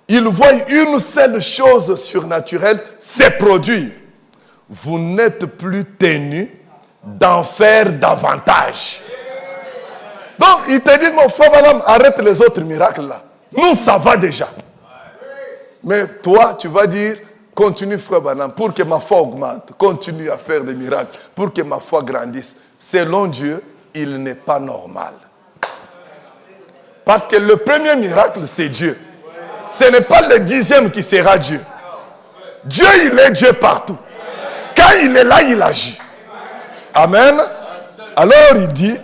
Speaker 3: ils voient une seule chose surnaturelle se produire. Vous n'êtes plus tenus d'en faire davantage. Donc, il te dit, mon frère, madame, arrête les autres miracles là. Nous, ça va déjà. Mais toi, tu vas dire, continue, frère Branham, pour que ma foi augmente. Continue à faire des miracles, pour que ma foi grandisse. Selon Dieu, il n'est pas normal. Parce que le premier miracle, c'est Dieu. Ce n'est pas le 10e qui sera Dieu. Dieu, il est Dieu partout. Quand il est là, il agit. Amen. Alors, il dit,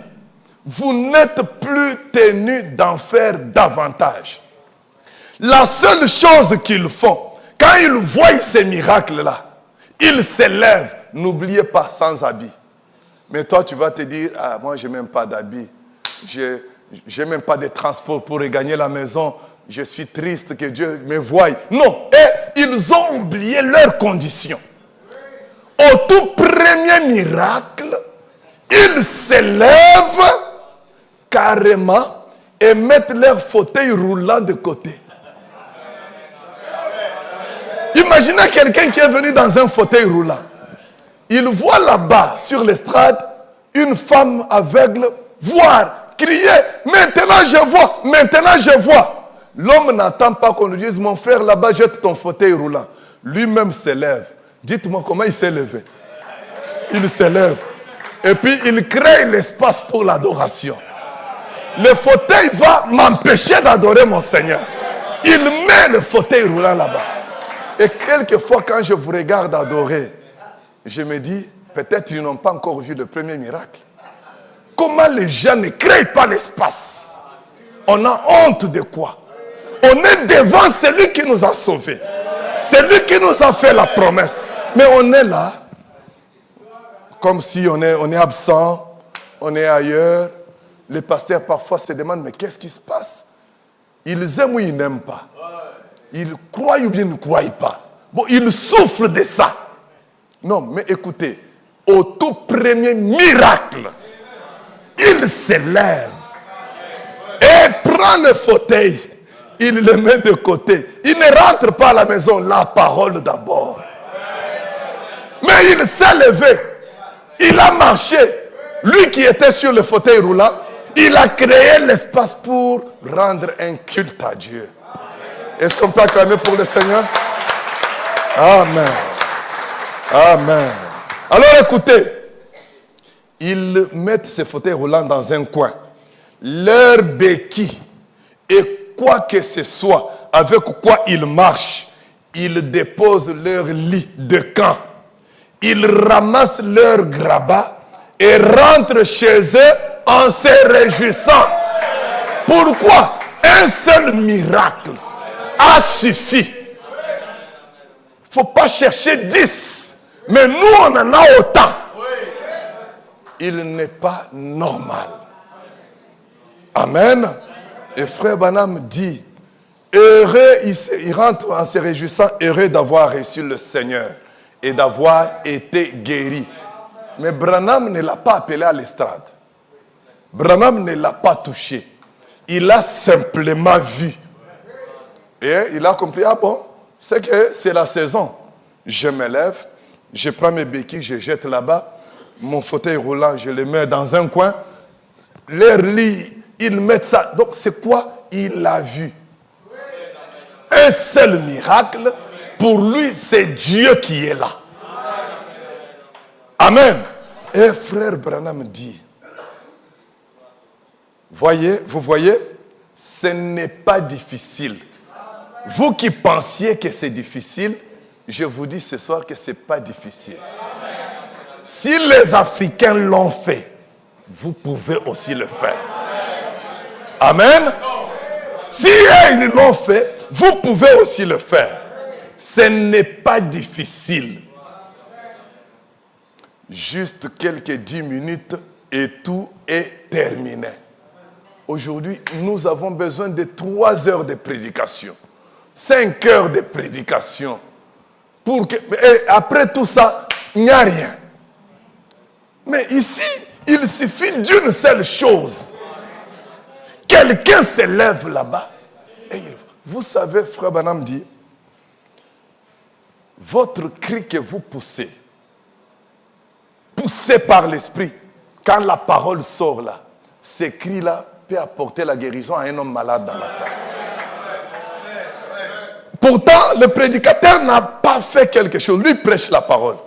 Speaker 3: vous n'êtes plus tenus d'en faire davantage. La seule chose qu'ils font, quand ils voient ces miracles-là, ils s'élèvent. N'oubliez pas, sans habit. Mais toi, tu vas te dire, ah, moi, je n'ai même pas d'habit. Je n'ai même pas de transport pour regagner la maison. Je suis triste que Dieu me voie. Non, et ils ont oublié leurs conditions. Au tout premier miracle, ils s'élèvent carrément et mettent leur fauteuil roulant de côté. Imaginez quelqu'un qui est venu dans un fauteuil roulant. il voit là-bas, sur l'estrade, une femme aveugle voir, crier, maintenant je vois, maintenant je vois. L'homme n'attend pas qu'on lui dise, mon frère là-bas, jette ton fauteuil roulant. Lui-même s'élève. Dites-moi comment il s'est levé. Il s'élève. Et puis il crée l'espace pour l'adoration. Le fauteuil va m'empêcher d'adorer mon Seigneur. Il met le fauteuil roulant là-bas. Et quelquefois, quand je vous regarde adorer, je me dis, peut-être ils n'ont pas encore vu le premier miracle. Comment les gens ne créent pas l'espace? On a honte de quoi? On est devant celui qui nous a sauvés. Celui qui nous a fait la promesse. Mais on est là, comme si on est absent, on est ailleurs. Les pasteurs parfois se demandent, mais qu'est-ce qui se passe? Ils aiment ou ils n'aiment pas? Ils croient ou bien ils ne croient pas? Bon, ils souffrent de ça. Non, mais écoutez, au tout premier miracle, il se lève et prend le fauteuil. Il le met de côté. Il ne rentre pas à la maison, la parole d'abord. Mais il s'est levé. Il a marché. Lui qui était sur le fauteuil roulant, il a créé l'espace pour rendre un culte à Dieu. Est-ce qu'on peut acclamer pour le Seigneur? Amen. Amen. Alors écoutez, ils mettent ces fauteuils roulants dans un coin. Leur béquille et quoi que ce soit, avec quoi ils marchent, ils déposent leur lit de camp. Ils ramassent leur grabat et rentrent chez eux en se réjouissant. Pourquoi? Un seul miracle a suffi. Il ne faut pas chercher 10. Mais nous, on en a autant. Il n'est pas normal. Amen. Et frère Branham dit, heureux, il rentre en se réjouissant, heureux d'avoir reçu le Seigneur et d'avoir été guéri. Mais Branham ne l'a pas appelé à l'estrade. Branham ne l'a pas touché. Il a simplement vu. Et il a compris, ah bon, c'est que c'est la saison. Je me lève, je prends mes béquilles, je jette là-bas. Mon fauteuil roulant, je le mets dans un coin. Leur lit, ils mettent ça. Donc c'est quoi? Il a vu. Un seul miracle, pour lui, c'est Dieu qui est là. Amen. Et frère Branham dit, vous voyez, ce n'est pas difficile. Vous qui pensiez que c'est difficile, je vous dis ce soir que ce n'est pas difficile. Si les Africains l'ont fait, vous pouvez aussi le faire. Amen. Si ils l'ont fait, vous pouvez aussi le faire. Ce n'est pas difficile. Juste quelques 10 minutes et tout est terminé. Aujourd'hui, nous avons besoin de 3 heures de prédication. 5 heures de prédication. Et après tout ça, il n'y a rien. Mais ici, il suffit d'une seule chose. Quelqu'un se lève là-bas. Vous savez, frère Branham dit, votre cri que vous poussez, poussé par l'esprit, quand la parole sort là, ce cri-là peut apporter la guérison à un homme malade dans la salle. Pourtant, le prédicateur n'a pas fait quelque chose. Lui prêche la parole.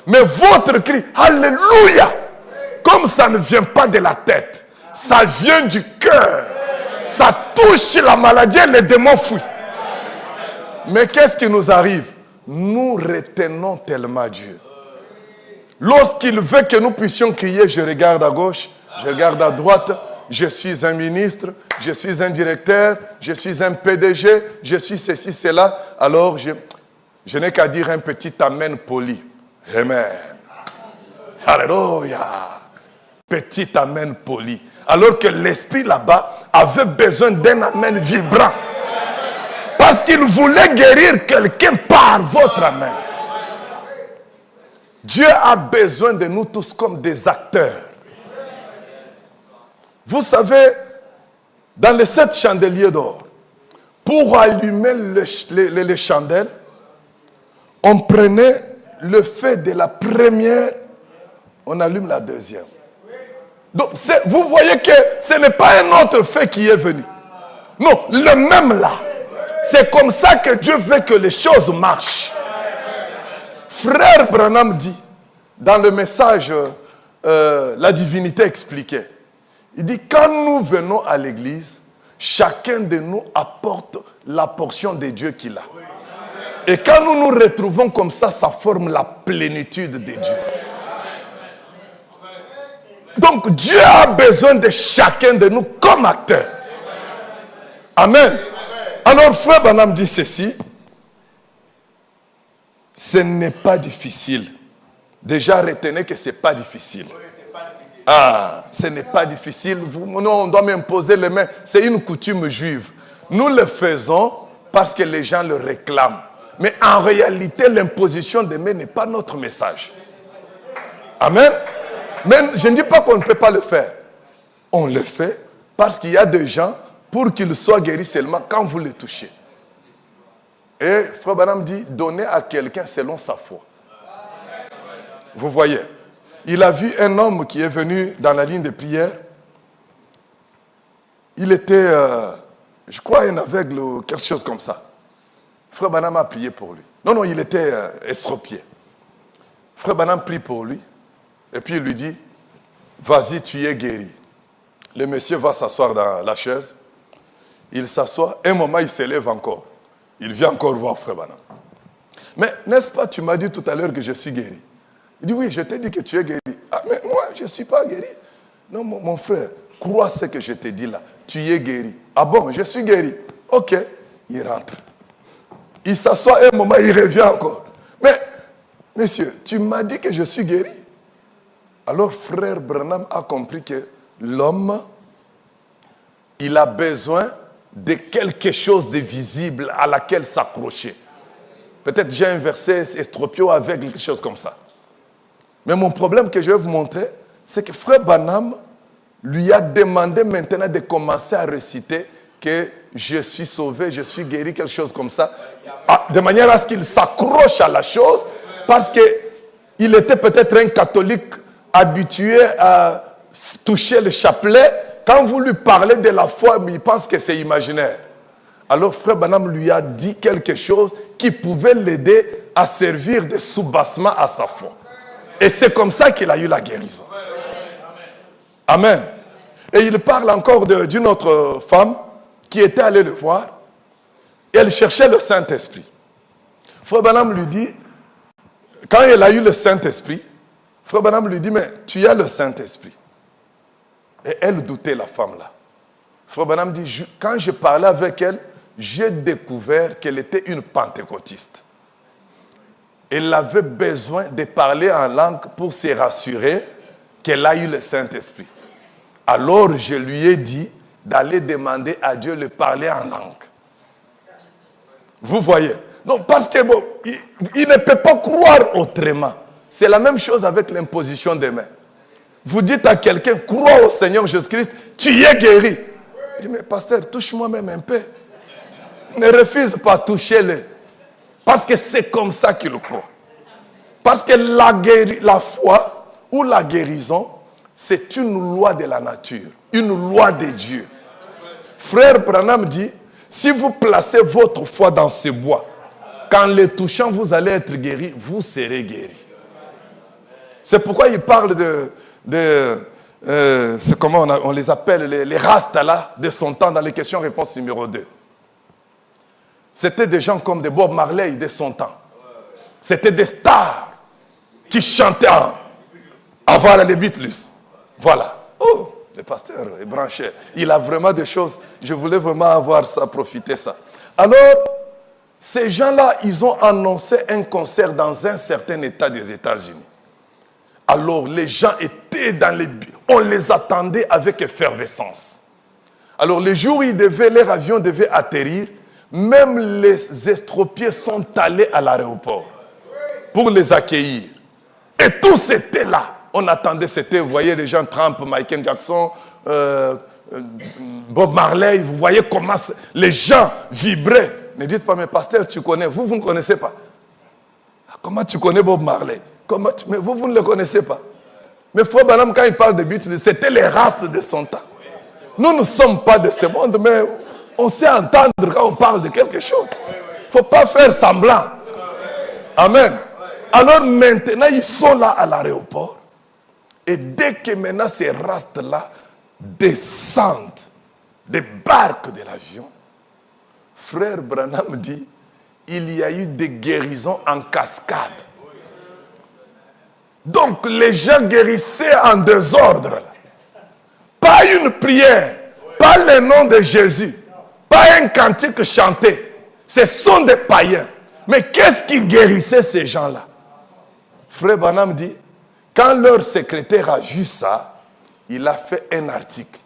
Speaker 3: Mais votre cri, alléluia, comme ça ne vient pas de la tête, ça vient du cœur. Ça touche la maladie et les démons fuient. Mais qu'est-ce qui nous arrive? Nous retenons tellement Dieu. Lorsqu'il veut que nous puissions crier, je regarde à gauche, je regarde à droite, je suis un ministre, je suis un directeur, je suis un PDG, je suis ceci, cela. Alors, je n'ai qu'à dire un petit amen poli. Amen. Alléluia. Petit amen poli. Alors que l'esprit là-bas avait besoin d'un amen vibrant. Parce qu'il voulait guérir quelqu'un par votre amen. Dieu a besoin de nous tous comme des acteurs. Vous savez, dans les 7 chandeliers d'or, pour allumer les chandelles, on prenait le feu de la première, on allume la deuxième. Donc, vous voyez que ce n'est pas un autre feu qui est venu. Non, le même là. C'est comme ça que Dieu veut que les choses marchent. Frère Branham dit, dans le message, la divinité expliquée, il dit, quand nous venons à l'église, chacun de nous apporte la portion de Dieu qu'il a. Et quand nous nous retrouvons comme ça, ça forme la plénitude de Dieu. Donc Dieu a besoin de chacun de nous comme acteur. Amen. Alors frère Branham dit ceci. Ce n'est pas difficile. Déjà retenez que ce n'est pas difficile. Ah, ce n'est pas difficile. Nous, on doit m'imposer les mains. C'est une coutume juive. Nous le faisons parce que les gens le réclament. Mais en réalité, l'imposition des mains n'est pas notre message. Amen. Mais je ne dis pas qu'on ne peut pas le faire. On le fait parce qu'il y a des gens, pour qu'ils soient guéris seulement quand vous les touchez. Et Frère Branham dit, donnez à quelqu'un selon sa foi. Vous voyez, il a vu un homme qui est venu dans la ligne de prière. Il était, je crois, un aveugle ou quelque chose comme ça. Frère Branham a prié pour lui. Non, il était estropié. Frère Branham prie pour lui. Et puis il lui dit, vas-y, tu es guéri. Le monsieur va s'asseoir dans la chaise. Il s'assoit. Un moment, il s'élève encore. Il vient encore voir Frère Branham. Mais n'est-ce pas, tu m'as dit tout à l'heure que je suis guéri. Il dit, oui, je t'ai dit que tu es guéri. Ah, mais moi, je ne suis pas guéri. Non, mon frère, crois ce que je t'ai dit là. Tu es guéri. Ah bon, je suis guéri. Ok, il rentre. Il s'assoit un moment, il revient encore. Mais, monsieur, tu m'as dit que je suis guéri. Alors, frère Branham a compris que l'homme, il a besoin de quelque chose de visible à laquelle s'accrocher. Peut-être j'ai un verset estropio avec quelque chose comme ça. Mais mon problème que je vais vous montrer, c'est que frère Branham lui a demandé maintenant de commencer à réciter que je suis sauvé, je suis guéri, quelque chose comme ça, de manière à ce qu'il s'accroche à la chose, parce qu'il était peut-être un catholique habitué à toucher le chapelet. Quand vous lui parlez de la foi, il pense que c'est imaginaire. Alors frère Branham lui a dit quelque chose qui pouvait l'aider à servir de soubassement à sa foi. Et c'est comme ça qu'il a eu la guérison. Amen. Et il parle encore d'une autre femme qui était allée le voir. Et elle cherchait le Saint-Esprit. Frère Branham lui dit, quand elle a eu le Saint-Esprit, Frère Branham lui dit, mais tu as le Saint-Esprit. Et elle doutait, la femme-là. Frère Branham dit, quand je parlais avec elle, j'ai découvert qu'elle était une pentecôtiste. Elle avait besoin de parler en langue pour se rassurer qu'elle a eu le Saint-Esprit. Alors je lui ai dit d'aller demander à Dieu de parler en langue. Vous voyez? Donc parce que bon, il ne peut pas croire autrement. C'est la même chose avec l'imposition des mains. Vous dites à quelqu'un, crois au Seigneur Jésus-Christ, tu es guéri. Il dit, mais pasteur, touche-moi même un peu. Ne refuse pas, touchez-le. Parce que c'est comme ça qu'il croit. Parce que la foi ou la guérison, c'est une loi de la nature, une loi de Dieu. Frère Branham dit, si vous placez votre foi dans ce bois, qu'en le touchant, vous allez être guéri, vous serez guéri. C'est pourquoi il parle c'est comment on les appelle, les rastas là, de son temps dans les questions-réponses numéro 2. C'était des gens comme des Bob Marley de son temps. C'était des stars qui chantaient avant les Beatles. Voilà. Oh, le pasteur est branché. Il a vraiment des choses. Je voulais vraiment avoir ça, profiter ça. Alors, ces gens-là, ils ont annoncé un concert dans un certain état des États-Unis. Alors, les gens étaient on les attendait avec effervescence. Alors, le jour où leur avion devait atterrir, même les estropiés sont allés à l'aéroport pour les accueillir. Et tous étaient là. On attendait, vous voyez les gens, Trump, Michael Jackson, Bob Marley, vous voyez comment les gens vibraient. Ne dites pas, mais pasteur, tu connais, vous ne connaissez pas. Comment tu connais Bob Marley? Mais vous ne le connaissez pas. Mais Frère Branham, quand il parle de Beatles, c'était les rastes de son temps. Nous ne sommes pas de ce monde, mais on sait entendre quand on parle de quelque chose. Il ne faut pas faire semblant. Amen. Alors maintenant, ils sont là à l'aéroport. Et dès que maintenant ces rastes-là descendent, débarquent de l'avion, Frère Branham dit, il y a eu des guérisons en cascade. Donc les gens guérissaient en désordre. Pas une prière, pas le nom de Jésus, pas un cantique chanté. Ce sont des païens. Mais qu'est-ce qui guérissait ces gens-là? Frère Branham dit, quand leur secrétaire a vu ça, il a fait un article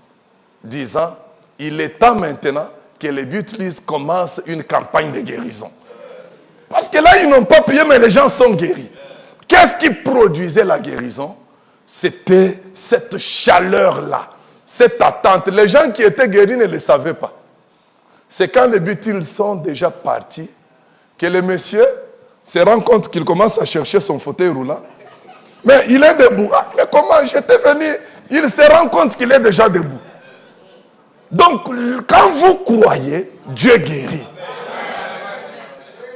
Speaker 3: disant, il est temps maintenant que les Beatles commencent une campagne de guérison. Parce que là, ils n'ont pas prié, mais les gens sont guéris. Qu'est-ce qui produisait la guérison? C'était cette chaleur-là, cette attente. Les gens qui étaient guéris ne le savaient pas. C'est quand les Beatles sont déjà partis que le monsieur se rend compte qu'il commence à chercher son fauteuil roulant. Mais il est debout. Ah, mais comment j'étais venu? Il se rend compte qu'il est déjà debout. Donc, quand vous croyez, Dieu guérit.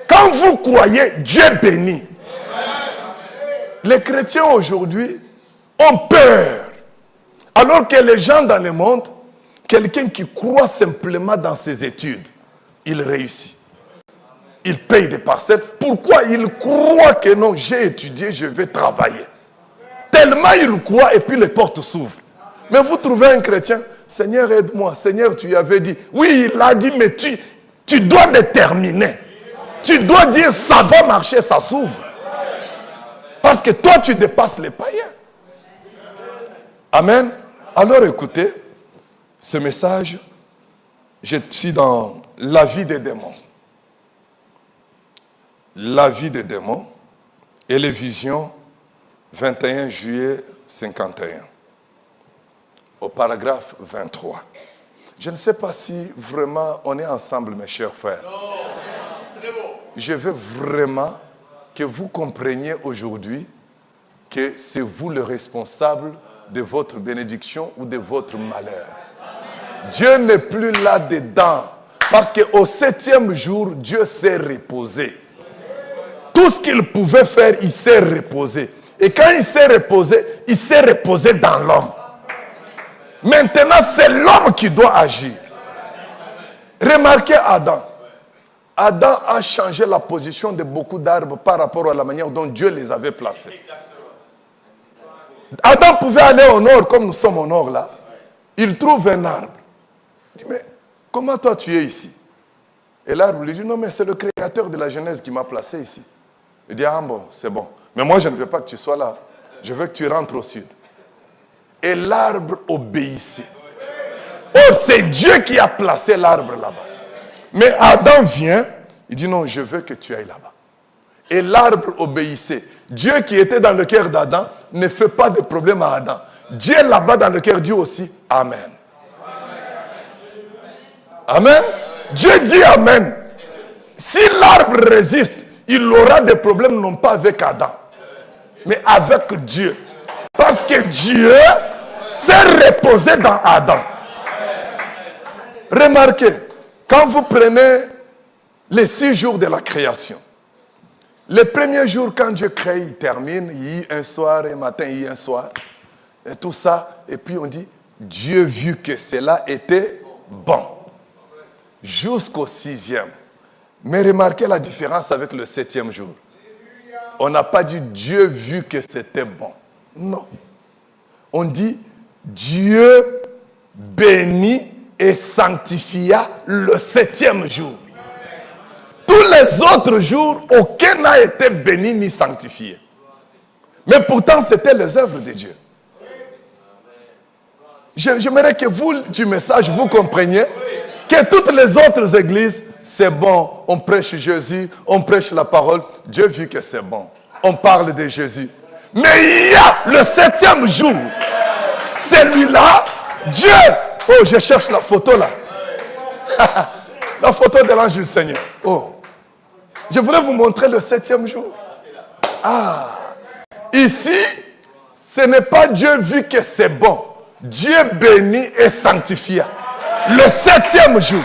Speaker 3: Quand vous croyez, Dieu bénit. Les chrétiens aujourd'hui ont peur. Alors que les gens dans le monde, quelqu'un qui croit simplement dans ses études, il réussit. Il paye des parcelles. Pourquoi? Il croit que non, j'ai étudié, je vais travailler. Tellement il croit et puis les portes s'ouvrent. Mais vous trouvez un chrétien, Seigneur aide-moi, Seigneur tu avais dit. Oui, il a dit, mais tu dois déterminer. Tu dois dire, ça va marcher, ça s'ouvre. Parce que toi, tu dépasses les païens. Amen. Alors écoutez, ce message, je suis dans la vie des démons. La vie des démons et les visions, 21 juillet 51. Au paragraphe 23. Je ne sais pas si vraiment on est ensemble, mes chers frères. Je veux vraiment que vous compreniez aujourd'hui que c'est vous le responsable de votre bénédiction ou de votre malheur. Dieu n'est plus là-dedans. Parce qu'au 7e jour, Dieu s'est reposé. Tout ce qu'il pouvait faire, il s'est reposé. Et quand il s'est reposé dans l'homme. Maintenant, c'est l'homme qui doit agir. Remarquez Adam. Adam a changé la position de beaucoup d'arbres par rapport à la manière dont Dieu les avait placés. Adam pouvait aller au nord comme nous sommes au nord là. Il trouve un arbre. Il dit, mais comment toi tu es ici? Et l'arbre lui dit, non mais c'est le créateur de la Genèse qui m'a placé ici. Il dit, ah bon, c'est bon. Mais moi je ne veux pas que tu sois là. Je veux que tu rentres au sud. Et l'arbre obéissait. Or c'est Dieu qui a placé l'arbre là-bas. Mais Adam vient, il dit non, je veux que tu ailles là-bas. Et l'arbre obéissait. Dieu qui était dans le cœur d'Adam ne fait pas de problème à Adam. Dieu là-bas dans le cœur dit aussi Amen. Amen. Dieu dit Amen. Si l'arbre résiste, il aura des problèmes non pas avec Adam, mais avec Dieu. Parce que Dieu s'est reposé dans Adam. Remarquez, quand vous prenez les 6 jours de la création, le premier jour, quand Dieu crée, il termine, il y a un soir, un matin, il y a un soir, et tout ça, et puis on dit, Dieu vu que cela était bon, jusqu'au 6e. Mais remarquez la différence avec le 7e jour. On n'a pas dit Dieu vu que c'était bon. Non. On dit Dieu bénit et sanctifia le 7e jour. Tous les autres jours, aucun n'a été béni ni sanctifié. Mais pourtant, c'était les œuvres de Dieu. J'aimerais que vous, du message, vous compreniez que toutes les autres églises, c'est bon, on prêche Jésus, on prêche la parole. Dieu vu que c'est bon. On parle de Jésus. Mais il y a le 7e jour. Celui-là, Dieu. Oh, je cherche la photo là. La photo de l'ange du Seigneur. Oh. Je voulais vous montrer le 7e jour. Ici, ce n'est pas Dieu vu que c'est bon. Dieu bénit et sanctifie. Le 7e jour.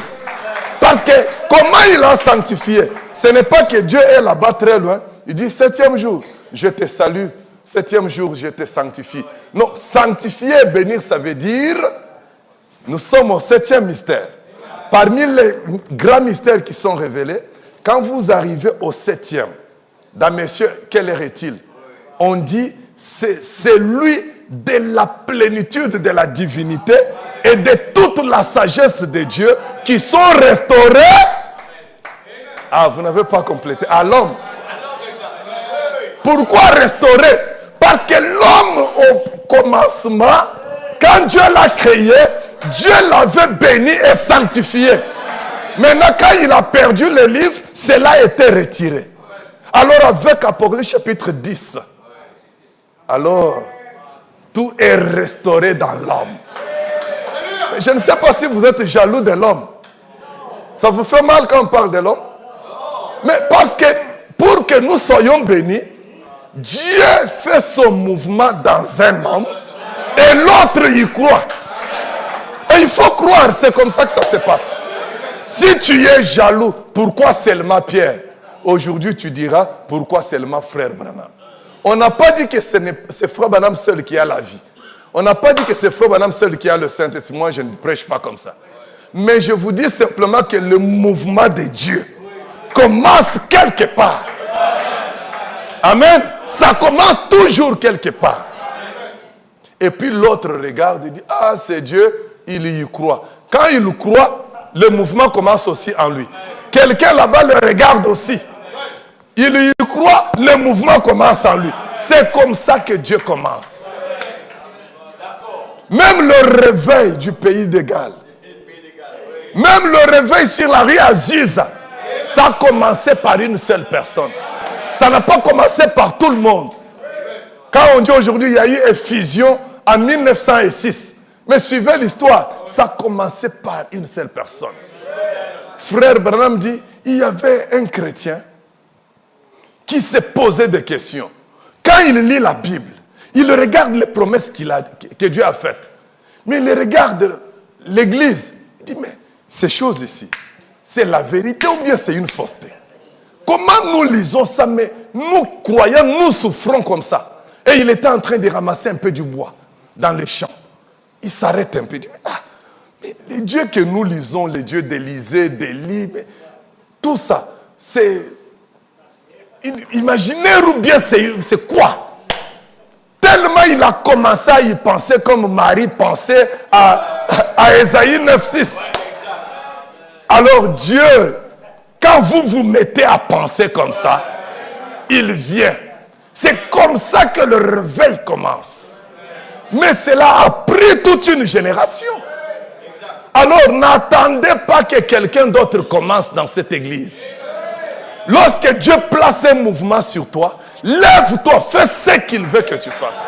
Speaker 3: Parce que comment il a sanctifié? Ce n'est pas que Dieu est là-bas très loin. Il dit 7e jour, je te salue. 7e jour, je te sanctifie. Non, sanctifier et bénir, ça veut dire, nous sommes au 7e mystère. Parmi les grands mystères qui sont révélés, quand vous arrivez au 7e, dans messieurs, quelle heure est-il? On dit, c'est lui de la plénitude de la divinité et de toute la sagesse de Dieu qui sont restaurés. Ah, vous n'avez pas complété. À l'homme. Pourquoi restaurer? Parce que l'homme, au commencement, quand Dieu l'a créé, Dieu l'avait béni et sanctifié. Maintenant, quand il a perdu le livre, cela a été retiré. Alors, avec Apocalypse chapitre 10, alors, tout est restauré dans l'homme. Je ne sais pas si vous êtes jaloux de l'homme. Ça vous fait mal quand on parle de l'homme? Mais parce que pour que nous soyons bénis, Dieu fait son mouvement dans un homme et l'autre y croit. Et il faut croire, c'est comme ça que ça se passe. Si tu es jaloux, pourquoi seulement Pierre? Aujourd'hui, tu diras, pourquoi seulement frère Branham? On n'a pas dit que c'est frère Branham seul qui a la vie. On n'a pas dit que c'est frère Branham seul qui a le Saint-Esprit. Moi, je ne prêche pas comme ça. Mais je vous dis simplement que le mouvement de Dieu commence quelque part. Amen. Ça commence toujours quelque part. Et puis l'autre regarde et dit, ah, c'est Dieu, il y croit. Quand il croit, le mouvement commence aussi en lui. Quelqu'un là-bas le regarde aussi. Il y croit, le mouvement commence en lui. C'est comme ça que Dieu commence. Même le réveil du pays de Galles, même le réveil sur la rue Aziza, ça a commencé par une seule personne. Ça n'a pas commencé par tout le monde. Quand on dit aujourd'hui, il y a eu effusion en 1906. Mais suivez l'histoire, ça a commencé par une seule personne. Frère Branham dit, il y avait un chrétien qui se posait des questions. Quand il lit la Bible, il regarde les promesses que Dieu a faites. Mais il regarde l'église. Il dit, mais ces choses ici, c'est la vérité ou bien c'est une fausseté? Comment nous lisons ça, mais nous croyons, nous souffrons comme ça? Et il était en train de ramasser un peu du bois dans les champs. Il s'arrête un peu. Il dit, mais les dieux que nous lisons, les dieux d'Élysée, d'Élie, tout ça, c'est imaginaire ou bien c'est quoi? Tellement il a commencé à y penser comme Marie pensait à Ésaïe 9,6. Alors Dieu, quand vous vous mettez à penser comme ça, il vient. C'est comme ça que le réveil commence. Mais cela a pris toute une génération. Alors n'attendez pas que quelqu'un d'autre commence dans cette église. Lorsque Dieu place un mouvement sur toi, lève-toi, fais ce qu'il veut que tu fasses.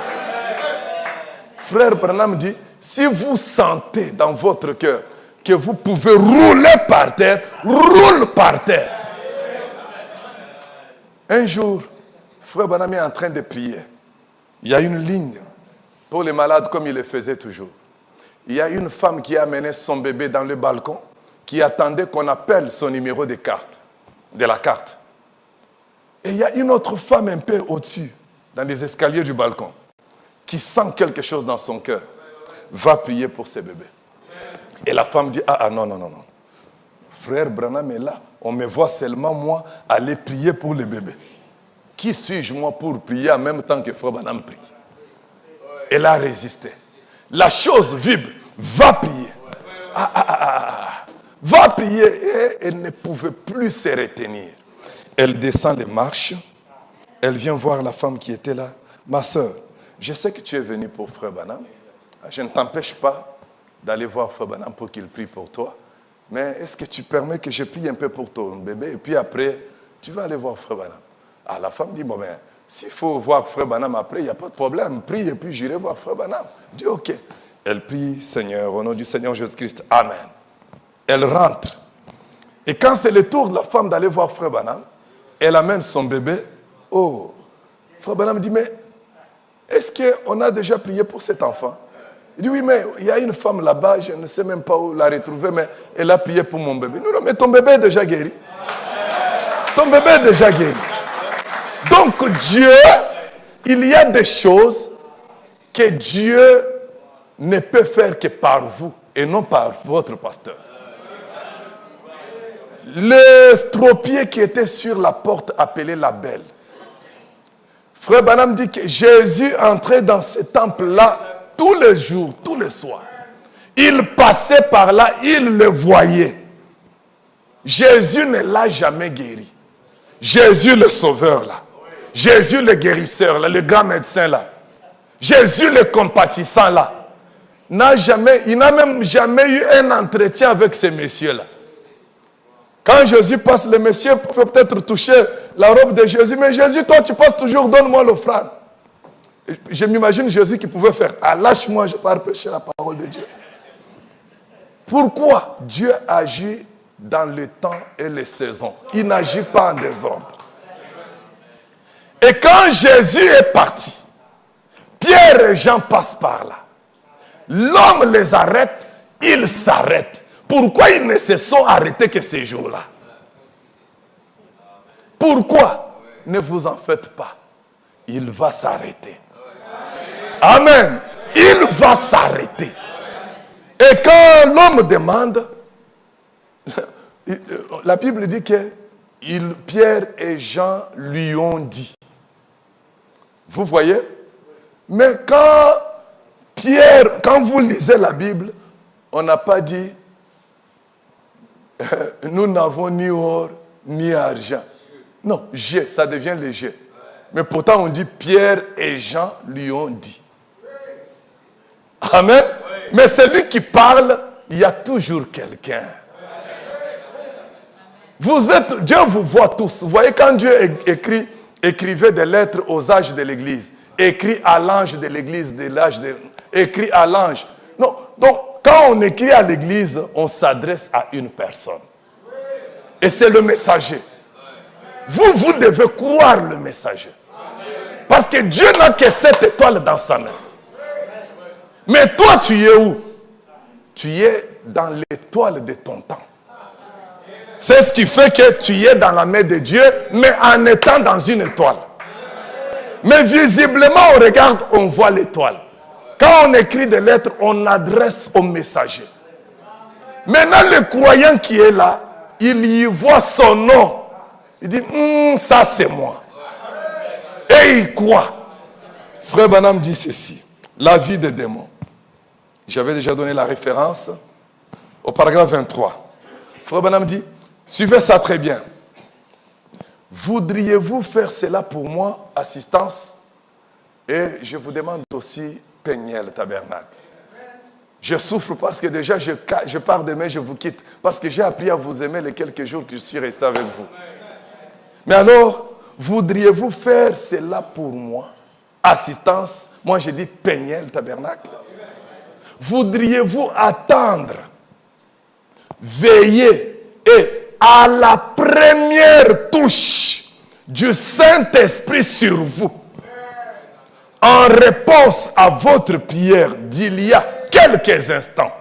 Speaker 3: Frère Branham dit, si vous sentez dans votre cœur que vous pouvez rouler par terre, roule par terre. Un jour, Frère Branham est en train de prier. Il y a une ligne pour les malades comme il le faisait toujours. Il y a une femme qui a amené son bébé dans le balcon, qui attendait qu'on appelle son numéro de carte, de la carte. Et il y a une autre femme un peu au-dessus, dans les escaliers du balcon, qui sent quelque chose dans son cœur. Va prier pour ce bébé. Et la femme dit, non. Frère Branham est là. On me voit seulement moi aller prier pour le bébé. Qui suis-je moi pour prier en même temps que Frère Branham prie? Elle a résisté. La chose vibre. Va prier. Va prier. Et elle ne pouvait plus se retenir. Elle descend les marches. Elle vient voir la femme qui était là. Ma soeur, je sais que tu es venue pour Frère Branham. Je ne t'empêche pas d'aller voir Frère Branham pour qu'il prie pour toi. Mais est-ce que tu permets que je prie un peu pour ton bébé? Et puis après, tu vas aller voir Frère Branham. La femme dit, bon ben, s'il faut voir Frère Branham après, il n'y a pas de problème. Prie et puis j'irai voir Frère Branham. Elle dit, ok. Elle prie, Seigneur, au nom du Seigneur Jésus-Christ. Amen. Elle rentre. Et quand c'est le tour de la femme d'aller voir Frère Branham, elle amène son bébé. Oh, Frère Branham dit, mais est-ce qu'on a déjà prié pour cet enfant? Il dit, oui, mais il y a une femme là-bas, je ne sais même pas où la retrouver, mais elle a prié pour mon bébé. Non, mais ton bébé est déjà guéri. Ton bébé est déjà guéri. Donc Dieu, il y a des choses que Dieu ne peut faire que par vous et non par votre pasteur. Le stropié qui était sur la porte appelé la Belle. Frère Branham dit que Jésus entrait dans ce temple-là tous les jours, tous les soirs. Il passait par là, il le voyait. Jésus ne l'a jamais guéri. Jésus le sauveur là. Jésus le guérisseur là, le grand médecin là. Jésus le compatissant là. Il n'a même jamais eu un entretien avec ces messieurs-là. Quand Jésus passe, le monsieur pouvait peut-être toucher la robe de Jésus. Mais Jésus, toi, tu passes toujours, donne-moi l'offrande. Je m'imagine Jésus qui pouvait faire, ah, lâche-moi, je pars prêcher la parole de Dieu. Pourquoi Dieu agit dans le temps et les saisons? Il n'agit pas en désordre. Et quand Jésus est parti, Pierre et Jean passent par là. L'homme les arrête, ils s'arrêtent. Pourquoi ils ne se sont arrêtés que ces jours-là? Pourquoi? Ne vous en faites pas. Il va s'arrêter. Amen. Il va s'arrêter. Et quand l'homme demande, la Bible dit que Pierre et Jean lui ont dit. Vous voyez? Mais quand vous lisez la Bible, on n'a pas dit nous n'avons ni or ni argent. Non, ça devient léger. Mais pourtant on dit Pierre et Jean lui ont dit. Amen. Mais celui qui parle, il y a toujours quelqu'un. Dieu vous voit tous. Vous voyez quand Dieu écrivait des lettres aux âges de l'église, écrit à l'ange de l'église, écrit à l'ange. Non, donc quand on écrit à l'église, on s'adresse à une personne. Et c'est le messager. Vous devez croire le messager. Parce que Dieu n'a que 7 étoiles dans sa main. Mais toi, tu es où? Tu es dans l'étoile de ton temps. C'est ce qui fait que tu es dans la main de Dieu, mais en étant dans une étoile. Mais visiblement, on regarde, on voit l'étoile. Quand on écrit des lettres, on adresse au messager. Maintenant, le croyant qui est là, il y voit son nom. Il dit, ça c'est moi. Et il croit. Frère Branham dit ceci. La vie des démons. J'avais déjà donné la référence au paragraphe 23. Frère Branham dit, suivez ça très bien. Voudriez-vous faire cela pour moi, assistance? Et je vous demande aussi, peigner le tabernacle. Je souffre parce que déjà je pars demain, je vous quitte. Parce que j'ai appris à vous aimer les quelques jours que je suis resté avec vous. Mais alors, voudriez-vous faire cela pour moi? Assistance, moi je dis peigner le tabernacle. Voudriez-vous attendre, veiller et à la première touche du Saint-Esprit sur vous, en réponse à votre prière d'il y a quelques instants,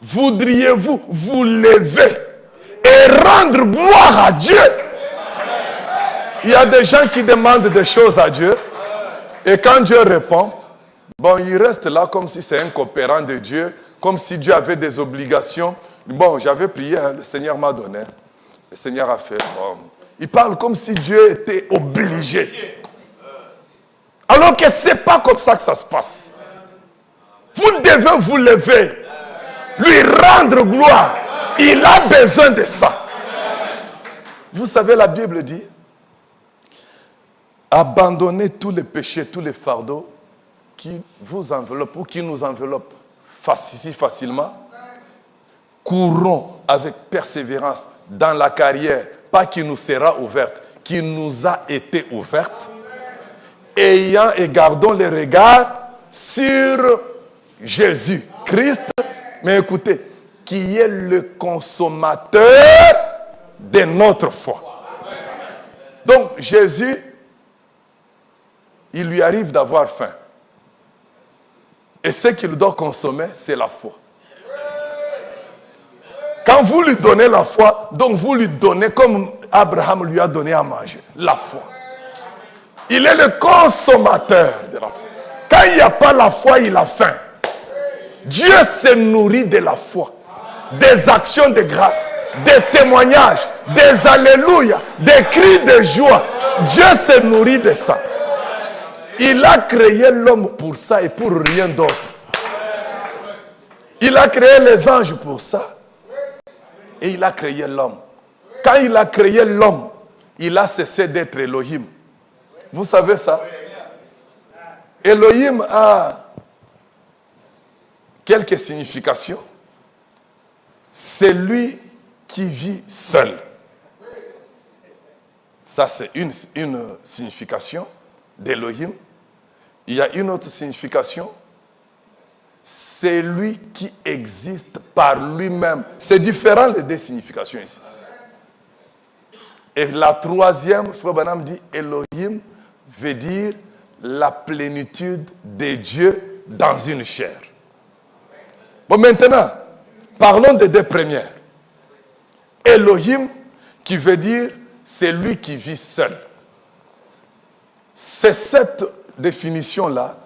Speaker 3: voudriez-vous vous lever et rendre gloire à Dieu? Il y a des gens qui demandent des choses à Dieu et quand Dieu répond, bon, il reste là comme si c'est un coopérant de Dieu, comme si Dieu avait des obligations. Bon, j'avais prié, hein, le Seigneur m'a donné. Le Seigneur a fait. Bon. Il parle comme si Dieu était obligé. Alors que ce n'est pas comme ça que ça se passe. Vous devez vous lever, lui rendre gloire. Il a besoin de ça. Vous savez, la Bible dit, abandonnez tous les péchés, tous les fardeaux qui vous enveloppent ou qui nous enveloppent si facilement. Courons avec persévérance dans la carrière, pas qui nous sera ouverte, qui nous a été ouverte, ayant et gardons les regards sur Jésus-Christ, mais écoutez, qui est le consommateur de notre foi. Donc Jésus il lui arrive d'avoir faim. Et ce qu'il doit consommer, c'est la foi. Quand vous lui donnez la foi, donc vous lui donnez comme Abraham lui a donné à manger, la foi. Il est le consommateur de la foi. Quand il n'y a pas la foi, il a faim. Dieu se nourrit de la foi, des actions de grâce, des témoignages, des alléluia, des cris de joie. Dieu se nourrit de ça. Il a créé l'homme pour ça et pour rien d'autre. Il a créé les anges pour ça. Et il a créé l'homme. Quand il a créé l'homme, il a cessé d'être Elohim. Vous savez ça? Elohim a quelques significations. C'est lui qui vit seul. Ça, c'est une signification d'Elohim. Il y a une autre signification. C'est lui qui existe par lui-même. C'est différent les deux significations ici. Et la troisième, Frère Branham dit, Elohim veut dire la plénitude de Dieu dans une chair. Bon, maintenant, parlons des deux premières. Elohim, qui veut dire, c'est lui qui vit seul. C'est cette définition-là.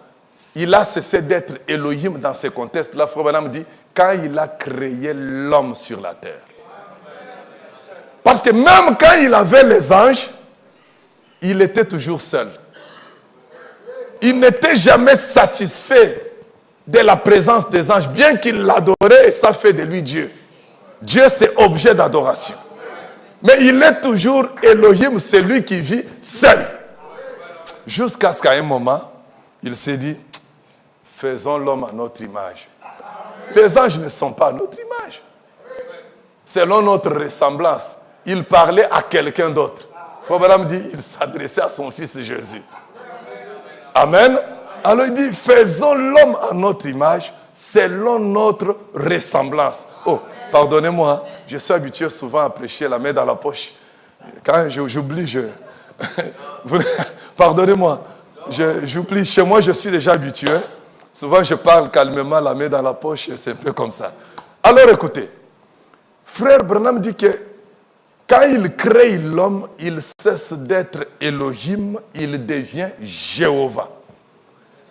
Speaker 3: Il a cessé d'être Elohim dans ce contexte-là. Frère Branham dit, quand il a créé l'homme sur la terre. Parce que même quand il avait les anges, il était toujours seul. Il n'était jamais satisfait de la présence des anges, bien qu'il l'adorait et ça fait de lui Dieu. Dieu, c'est objet d'adoration. Mais il est toujours Elohim, c'est lui qui vit seul. Jusqu'à ce qu'à un moment, il s'est dit, faisons l'homme à notre image. Les anges ne sont pas à notre image. Selon notre ressemblance, il parlait à quelqu'un d'autre. Abraham dit, il s'adressait à son fils Jésus. Amen. Alors il dit, faisons l'homme à notre image, selon notre ressemblance. Oh, pardonnez-moi, je suis habitué souvent à prêcher la main dans la poche. Quand j'oublie, pardonnez-moi, j'oublie. Chez moi, je suis déjà habitué. Souvent, je parle calmement, la main dans la poche, c'est un peu comme ça. Alors, écoutez. Frère Branham dit que quand il crée l'homme, il cesse d'être Elohim, il devient Jéhovah.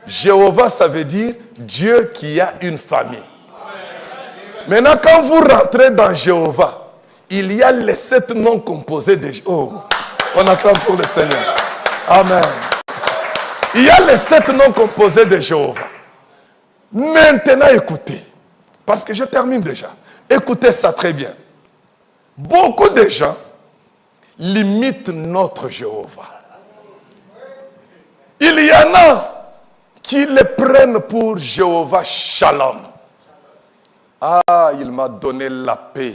Speaker 3: Jéhovah, ça veut dire Dieu qui a une famille. Maintenant, quand vous rentrez dans Jéhovah, il y a les 7 noms composés de... Oh, on acclame pour le Seigneur. Amen. Il y a les 7 noms composés de Jéhovah. Maintenant, écoutez, parce que je termine déjà. Écoutez ça très bien. Beaucoup de gens limitent notre Jéhovah. Il y en a qui le prennent pour Jéhovah Shalom. Ah, il m'a donné la paix.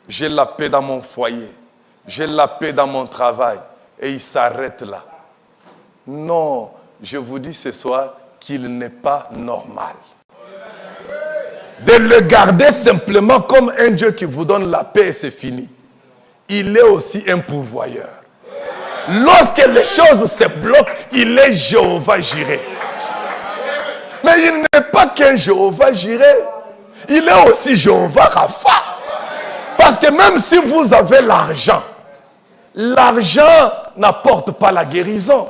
Speaker 3: J'ai la paix dans mon foyer. J'ai la paix dans mon travail. Et il s'arrête là. Non, je vous dis ce soir qu'il n'est pas normal de le garder simplement comme un Dieu qui vous donne la paix et c'est fini. Il est aussi un pourvoyeur. Lorsque les choses se bloquent, il est Jéhovah Jireh. Mais il n'est pas qu'un Jéhovah Jireh. Il est aussi Jéhovah Rapha. Parce que même si vous avez l'argent, l'argent n'apporte pas la guérison.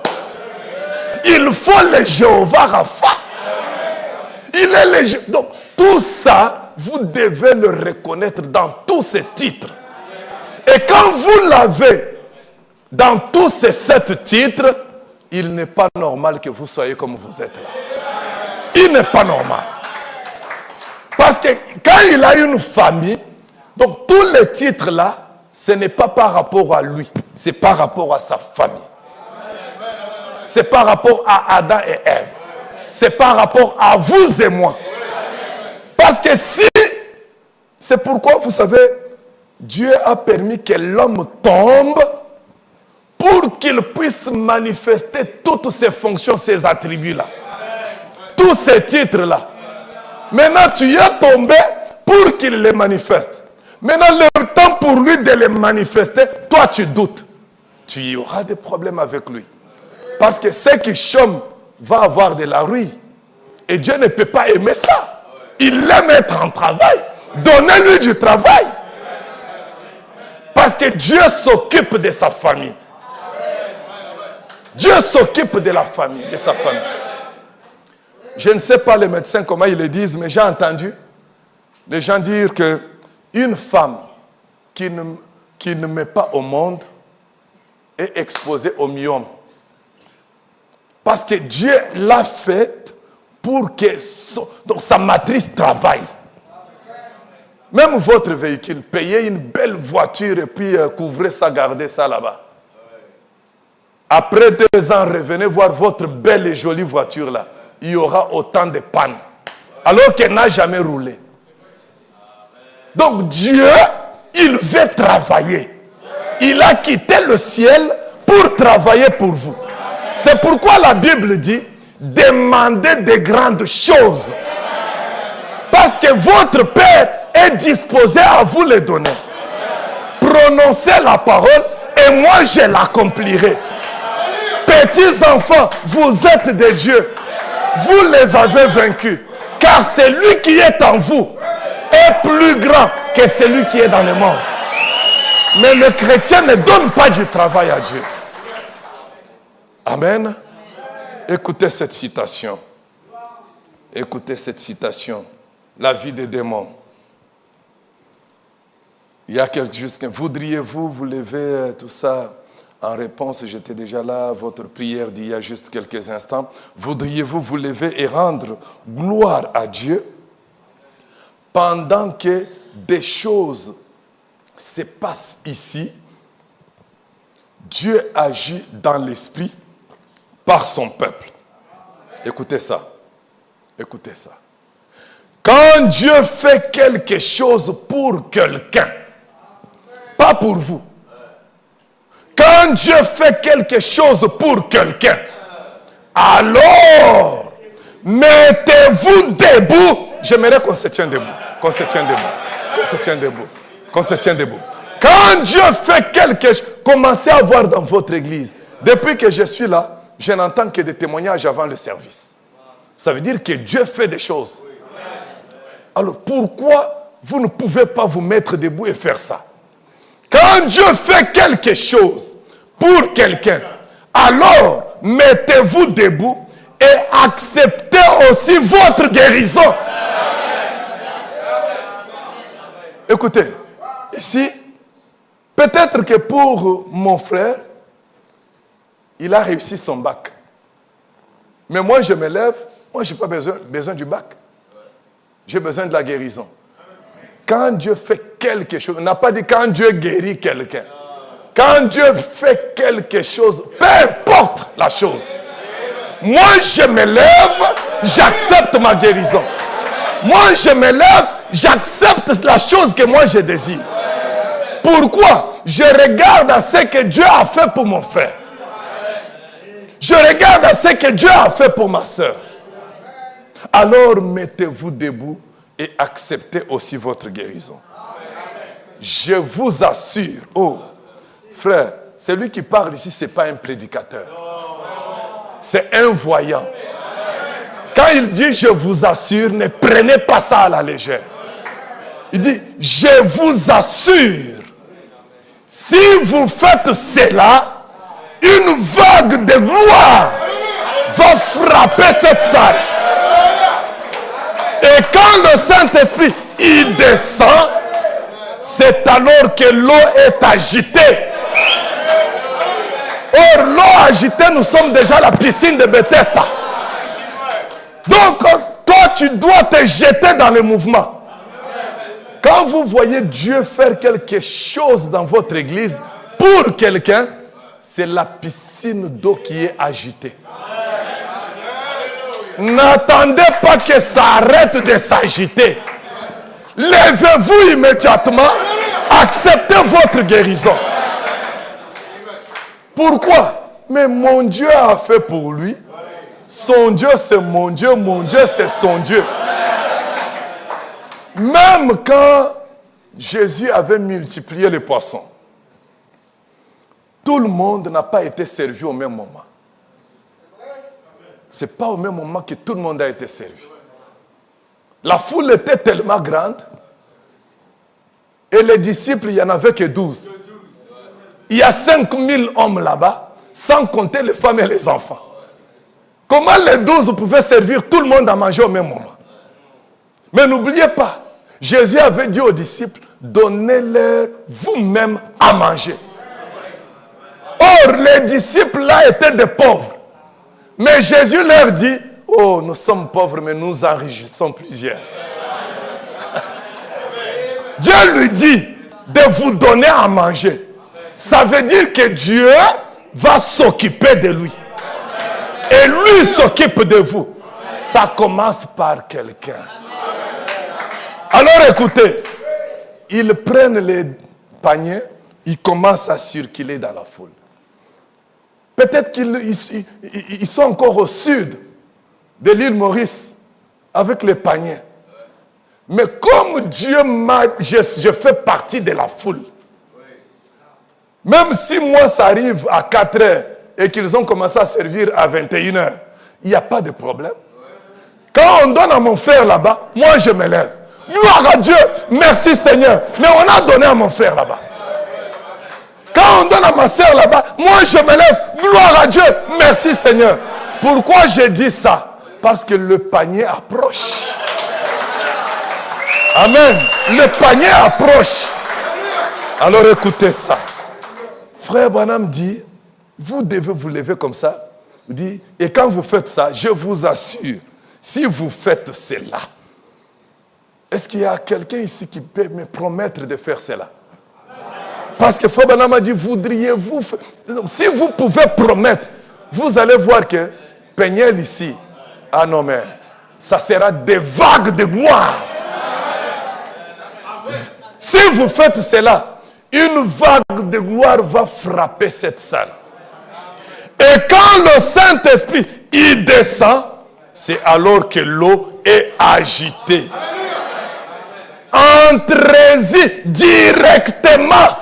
Speaker 3: Il faut le Jéhovah Rapha. Il est le... Donc, tout ça, vous devez le reconnaître dans tous ces titres. Et quand vous l'avez dans tous ces 7 titres, il n'est pas normal que vous soyez comme vous êtes là. Il n'est pas normal. Parce que quand il a une famille, donc tous les titres là, ce n'est pas par rapport à lui, c'est par rapport à sa famille. C'est par rapport à Adam et Ève. C'est par rapport à vous et moi. Parce que si, c'est pourquoi, vous savez, Dieu a permis que l'homme tombe pour qu'il puisse manifester toutes ses fonctions, ses attributs-là. Tous ces titres-là. Maintenant, tu es tombé pour qu'il les manifeste. Maintenant, le temps pour lui de les manifester, toi tu doutes. Tu y auras des problèmes avec lui. Parce que ceux qui chôment vont avoir de la ruine. Et Dieu ne peut pas aimer ça. Il aime être en travail. Donnez-lui du travail. Parce que Dieu s'occupe de sa famille. Dieu s'occupe de la famille, de sa famille. Je ne sais pas les médecins comment ils le disent, mais j'ai entendu les gens dire que une femme qui ne met pas au monde est exposée au myome. Parce que Dieu l'a faite pour que donc sa matrice travaille. Même votre véhicule, payez une belle voiture et puis couvrez ça, gardez ça là-bas. Après 2 ans, revenez voir votre belle et jolie voiture là. Il y aura autant de pannes. Alors qu'elle n'a jamais roulé. Donc Dieu, il veut travailler. Il a quitté le ciel pour travailler pour vous. C'est pourquoi la Bible dit, demandez de grandes choses. Parce que votre Père est disposé à vous les donner. Prononcez la parole et moi je l'accomplirai. Petits enfants, vous êtes des dieux. Vous les avez vaincus. Car celui qui est en vous est plus grand que celui qui est dans le monde. Mais le chrétien ne donne pas du travail à Dieu. Amen. Écoutez cette citation. Écoutez cette citation. La vie des démons. Il y a quelque chose que voudriez-vous vous lever, tout ça. En réponse, j'étais déjà là, votre prière d'il y a juste quelques instants. Voudriez-vous vous lever et rendre gloire à Dieu pendant que des choses se passent ici? Dieu agit dans l'esprit par son peuple. Écoutez ça. Écoutez ça. Quand Dieu fait quelque chose pour quelqu'un, pas pour vous. Quand Dieu fait quelque chose pour quelqu'un, alors, mettez-vous debout. J'aimerais qu'on se tienne debout. Qu'on se tienne debout. Qu'on se tienne debout. Qu'on se tienne debout. Quand Dieu fait quelque chose, commencez à voir dans votre église. Depuis que je suis là, je n'entends que des témoignages avant le service. Ça veut dire que Dieu fait des choses. Alors, pourquoi vous ne pouvez pas vous mettre debout et faire ça? Quand Dieu fait quelque chose pour quelqu'un, alors mettez-vous debout et acceptez aussi votre guérison. Écoutez, ici, peut-être que pour mon frère, il a réussi son bac. Mais moi, je me lève, moi, je n'ai pas besoin du bac. J'ai besoin de la guérison. Quand Dieu fait quelque chose, on n'a pas dit quand Dieu guérit quelqu'un. Quand Dieu fait quelque chose, peu importe la chose. Moi, je me lève, j'accepte ma guérison. Moi, je me lève, j'accepte la chose que moi je désire. Pourquoi? Je regarde à ce que Dieu a fait pour mon frère. Je regarde à ce que Dieu a fait pour ma soeur. Alors, mettez-vous debout et acceptez aussi votre guérison. Je vous assure, oh, frère, celui qui parle ici, ce n'est pas un prédicateur. C'est un voyant. Quand il dit je vous assure, ne prenez pas ça à la légère. Il dit je vous assure, si vous faites cela, une vague de gloire va frapper cette salle. Et quand le Saint-Esprit il descend, c'est alors que l'eau est agitée. Or, l'eau agitée, nous sommes déjà à la piscine de Bethesda. Donc, toi, tu dois te jeter dans le mouvement. Quand vous voyez Dieu faire quelque chose dans votre église pour quelqu'un, c'est la piscine d'eau qui est agitée. N'attendez pas que ça arrête de s'agiter. Levez-vous immédiatement, acceptez votre guérison. Pourquoi? Mais mon Dieu a fait pour lui. Son Dieu, c'est mon Dieu c'est son Dieu. Même quand Jésus avait multiplié les poissons, tout le monde n'a pas été servi au même moment. Ce n'est pas au même moment que tout le monde a été servi. La foule était tellement grande. Et les disciples, il n'y en avait que 12. Il y a 5000 hommes là-bas, sans compter les femmes et les enfants. Comment les 12 pouvaient servir tout le monde à manger au même moment? Mais n'oubliez pas, Jésus avait dit aux disciples, donnez-leur vous-même à manger. Or, les disciples là étaient des pauvres. Mais Jésus leur dit, oh, nous sommes pauvres, mais nous enrichissons plusieurs. Dieu lui dit de vous donner à manger. Ça veut dire que Dieu va s'occuper de lui. Et lui s'occupe de vous. Ça commence par quelqu'un. Alors écoutez, ils prennent les paniers, ils commencent à circuler dans la foule. Peut-être qu'ils sont encore au sud de l'île Maurice avec les paniers. Mais comme Dieu m'a... Je fais partie de la foule. Même si moi ça arrive à 4 heures et qu'ils ont commencé à servir à 21 heures, il n'y a pas de problème. Quand on donne à mon frère là-bas, moi je me lève. Gloire à Dieu, merci Seigneur. Mais on a donné à mon frère là-bas. Quand on donne à ma soeur là-bas, moi je me lève. Gloire à Dieu, merci Seigneur. Pourquoi j'ai dit ça? Parce que le panier approche. Amen. Le panier approche. Alors écoutez ça. Frère Branham dit, vous devez vous lever comme ça. Il dit, et quand vous faites ça, je vous assure, si vous faites cela, est-ce qu'il y a quelqu'un ici qui peut me promettre de faire cela? Parce que Frère Branham a dit, voudriez-vous... Si vous pouvez promettre, vous allez voir que Peignel ici, ah non mais, ça sera des vagues de gloire. Si vous faites cela, une vague de gloire va frapper cette salle. Et quand le Saint-Esprit y descend, c'est alors que l'eau est agitée. Entrez-y directement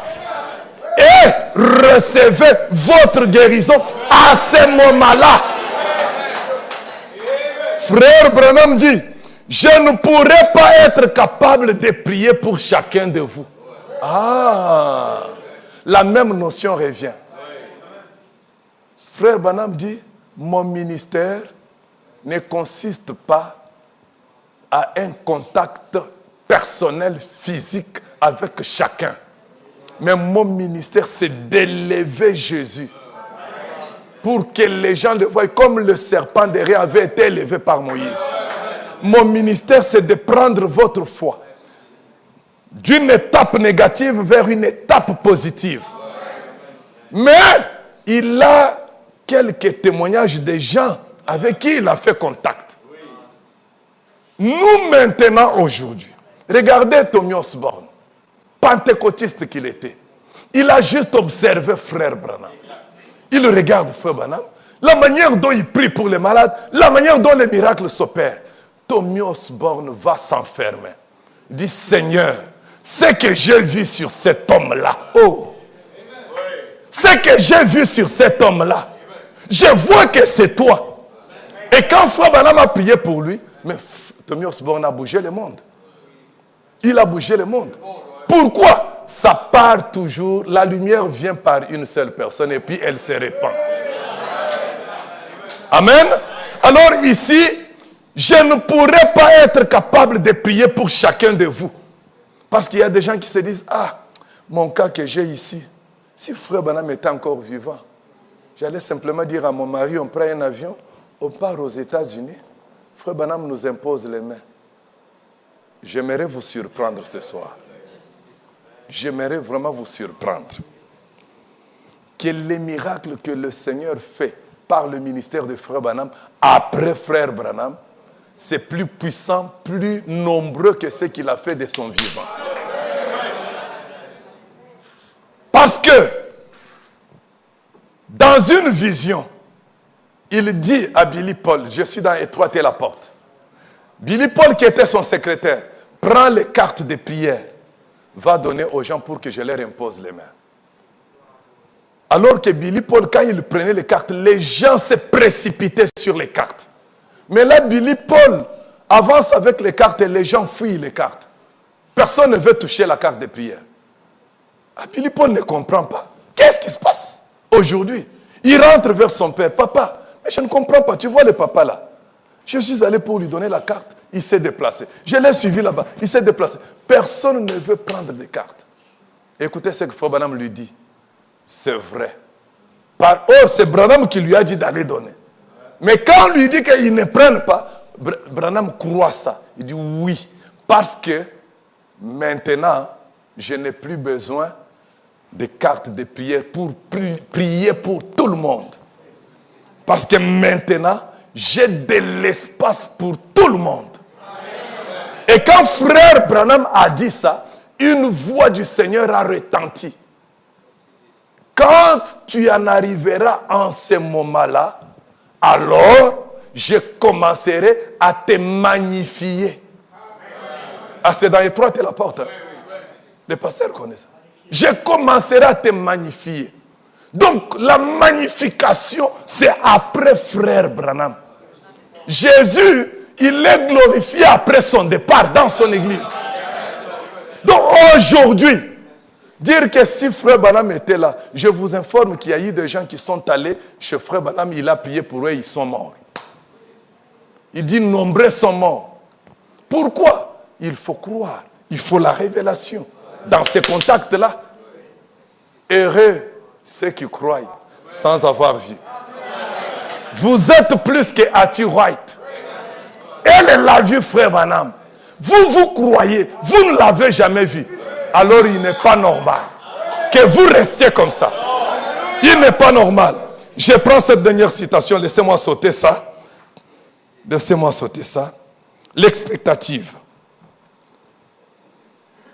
Speaker 3: et recevez votre guérison à ce moment-là. Frère Branham dit, je ne pourrais pas être capable de prier pour chacun de vous. Ah, la même notion revient. Frère Branham dit, mon ministère ne consiste pas à un contact personnel, physique avec chacun. Mais mon ministère, c'est d'élever Jésus. Pour que les gens le voient comme le serpent derrière avait été élevé par Moïse. Mon ministère, c'est de prendre votre foi d'une étape négative vers une étape positive. Mais il a quelques témoignages de gens avec qui il a fait contact. Nous maintenant, aujourd'hui, regardez Tommy Osborne, pentecôtiste qu'il était. Il a juste observé Frère Branham. Il regarde Frère Branham, la manière dont il prie pour les malades, la manière dont les miracles s'opèrent. Tommy Osborne va s'enfermer. Il dit, Seigneur, ce que j'ai vu sur cet homme-là, oh, ce que j'ai vu sur cet homme-là, je vois que c'est toi. Et quand Frère Branham a prié pour lui, mais Tommy Osborne a bougé le monde. Il a bougé le monde. Pourquoi? Ça part toujours, la lumière vient par une seule personne et puis elle se répand. Amen. Alors ici, je ne pourrais pas être capable de prier pour chacun de vous. Parce qu'il y a des gens qui se disent, ah, mon cas que j'ai ici, si Frère Branham était encore vivant, j'allais simplement dire à mon mari, on prend un avion, on part aux États-Unis, Frère Branham nous impose les mains. J'aimerais vous surprendre ce soir. J'aimerais vraiment vous surprendre. Que les miracles que le Seigneur fait par le ministère de Frère Branham, après Frère Branham, c'est plus puissant, plus nombreux que ce qu'il a fait de son vivant. Parce que, dans une vision, il dit à Billy Paul, je suis dans étroiter la porte. Billy Paul, qui était son secrétaire, prend les cartes de prière, va donner aux gens pour que je leur impose les mains. Alors que Billy Paul, quand il prenait les cartes, les gens se précipitaient sur les cartes. Mais là, Billy Paul avance avec les cartes et les gens fuient les cartes. Personne ne veut toucher la carte de prière. Ah, Billy Paul ne comprend pas. Qu'est-ce qui se passe aujourd'hui? Il rentre vers son père. Papa, mais je ne comprends pas. Tu vois le papa là? Je suis allé pour lui donner la carte. Il s'est déplacé. Je l'ai suivi là-bas. Il s'est déplacé. Personne ne veut prendre des cartes. Écoutez ce que Frère Branham lui dit. C'est vrai. C'est Branham qui lui a dit d'aller donner. Mais quand on lui dit qu'il ne prenne pas, Branham croit ça. Il dit oui. Parce que maintenant, je n'ai plus besoin de cartes de prière pour prier pour tout le monde. Parce que maintenant, j'ai de l'espace pour tout le monde. Et quand frère Branham a dit ça, une voix du Seigneur a retenti. Quand tu en arriveras en ce moment-là, alors je commencerai à te magnifier. Ah, c'est dans les trois, tu es la porte. Hein? Les pasteurs connaissent ça. Je commencerai à te magnifier. Donc, la magnification, c'est après frère Branham. Jésus, il est glorifié après son départ dans son église. Donc, aujourd'hui, dire que si frère Branham était là, je vous informe qu'il y a eu des gens qui sont allés chez frère Branham, il a prié pour eux, ils sont morts. Il dit, nombreux sont morts. Pourquoi? Il faut croire, il faut la révélation. Dans ces contacts-là, heureux ceux qui croient sans avoir vu. Vous êtes plus que Hattie White. Elle l'a vu, frère Branham. Vous croyez, vous ne l'avez jamais vu. Alors il n'est pas normal que vous restiez comme ça. Il n'est pas normal. Je prends cette dernière citation, laissez-moi sauter ça. Laissez-moi sauter ça. L'expectative.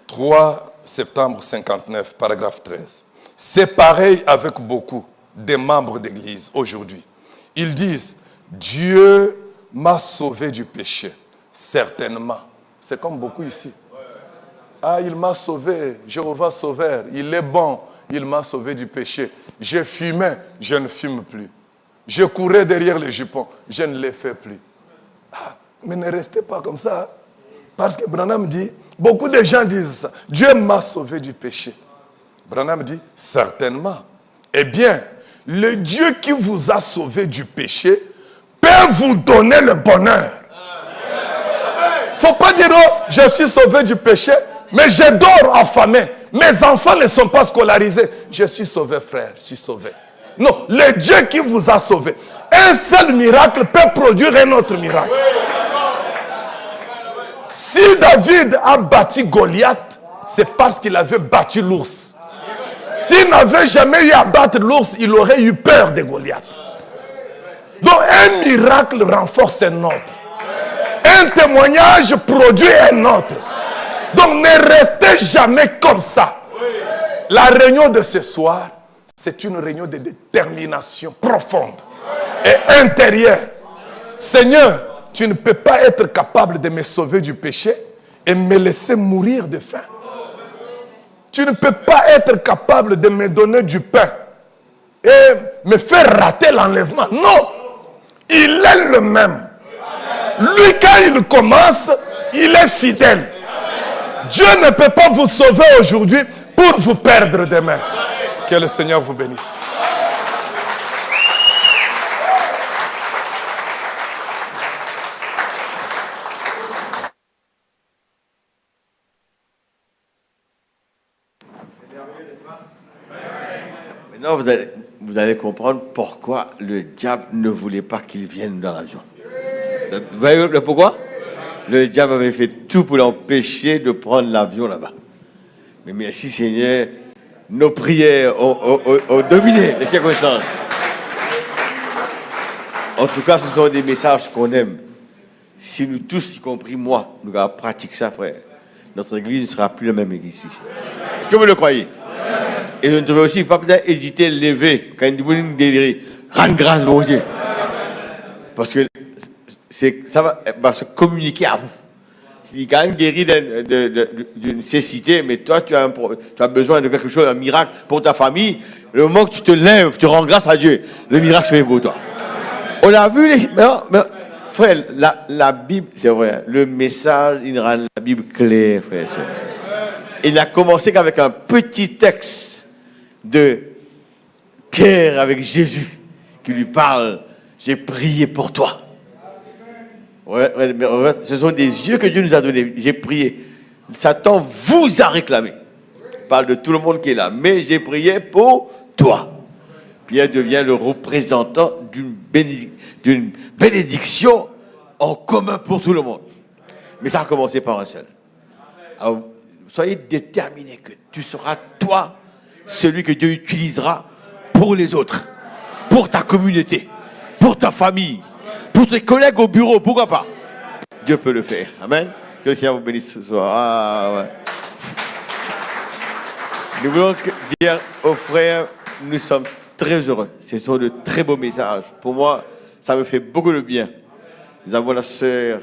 Speaker 3: 3 septembre 59, paragraphe 13. C'est pareil avec beaucoup des membres d'église aujourd'hui. Ils disent, Dieu m'a sauvé du péché. Certainement. C'est comme beaucoup ici. Ah, il m'a sauvé, Jéhovah sauveur, il est bon, il m'a sauvé du péché. Je fumais, je ne fume plus. Je courais derrière les jupons, je ne les fais plus. Ah, mais ne restez pas comme ça. Parce que Branham dit, beaucoup de gens disent ça. Dieu m'a sauvé du péché. Branham dit, certainement. Eh bien, le Dieu qui vous a sauvé du péché peut vous donner le bonheur. Il ne faut pas dire, oh, je suis sauvé du péché, mais je dors affamé. Mes enfants ne sont pas scolarisés. Je suis sauvé, frère, je suis sauvé. Non, le Dieu qui vous a sauvé. Un seul miracle peut produire un autre miracle. Si David a battu Goliath, c'est parce qu'il avait battu l'ours. S'il n'avait jamais eu à battre l'ours, il aurait eu peur de Goliath. Donc un miracle renforce un autre. Un témoignage produit un autre. Donc ne restez jamais comme ça. La réunion de ce soir, c'est une réunion de détermination profonde et intérieure. Seigneur, tu ne peux pas être capable de me sauver du péché et me laisser mourir de faim. Tu ne peux pas être capable de me donner du pain et me faire rater l'enlèvement. Non, il est le même. Lui, quand il commence, il est fidèle. Dieu ne peut pas vous sauver aujourd'hui pour vous perdre demain. Que le Seigneur vous bénisse.
Speaker 1: Maintenant, vous allez comprendre pourquoi le diable ne voulait pas qu'il vienne dans l'avion. Vous voyez le pourquoi? Le diable avait fait tout pour l'empêcher de prendre l'avion là-bas. Mais merci Seigneur, nos prières ont dominé les circonstances. En tout cas, ce sont des messages qu'on aime. Si nous tous, y compris moi, nous pratiquons ça, frère, notre église ne sera plus la même église ici. Est-ce que vous le croyez? Et je ne devrais aussi pas peut-être hésiter à lever quand vous nous délirez. Rendre grâce, mon Dieu. Parce que ça va se communiquer à vous. Il est quand même guéri d'une cécité, mais toi, tu as besoin de quelque chose, un miracle pour ta famille. Le moment que tu te lèves, tu rends grâce à Dieu, le miracle se fait pour toi. On a vu les... frère, la Bible, c'est vrai, le message, il rend la Bible claire, frère. Il n'a commencé qu'avec un petit texte de cœur avec Jésus qui lui parle, j'ai prié pour toi. Ce sont des yeux que Dieu nous a donnés. J'ai prié. Satan vous a réclamé. Il parle de tout le monde qui est là. Mais j'ai prié pour toi. Pierre devient le représentant d'une bénédiction en commun pour tout le monde. Mais ça a commencé par un seul. Alors, soyez déterminés que tu seras toi, celui que Dieu utilisera pour les autres, pour ta communauté, pour ta famille, pour tes collègues au bureau, pourquoi pas? Dieu peut le faire. Amen. Que le Seigneur vous bénisse ce soir. Ah, ouais. Nous voulons dire aux frères, nous sommes très heureux. Ce sont de très beaux messages. Pour moi, ça me fait beaucoup de bien. Nous avons la sœur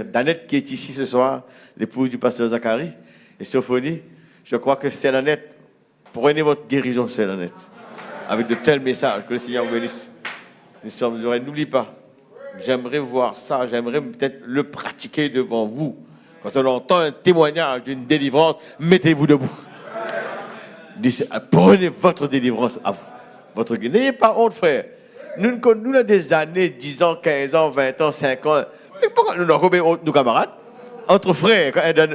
Speaker 1: Danette qui est ici ce soir, l'épouse du pasteur Zacharie, et Sophonie. Je crois que c'est Danette. Prenez votre guérison, c'est Danette. Avec de tels messages. Que le Seigneur vous bénisse. Nous sommes heureux. N'oublie pas, j'aimerais voir ça, j'aimerais peut-être le pratiquer devant vous. Quand on entend un témoignage d'une délivrance, mettez-vous debout. Prenez votre délivrance à vous. N'ayez pas honte, frère. Nous avons des années, 10 ans, 15 ans, 20 ans, 5 ans. Mais pourquoi nous avons honte, nos camarades? Entre frères,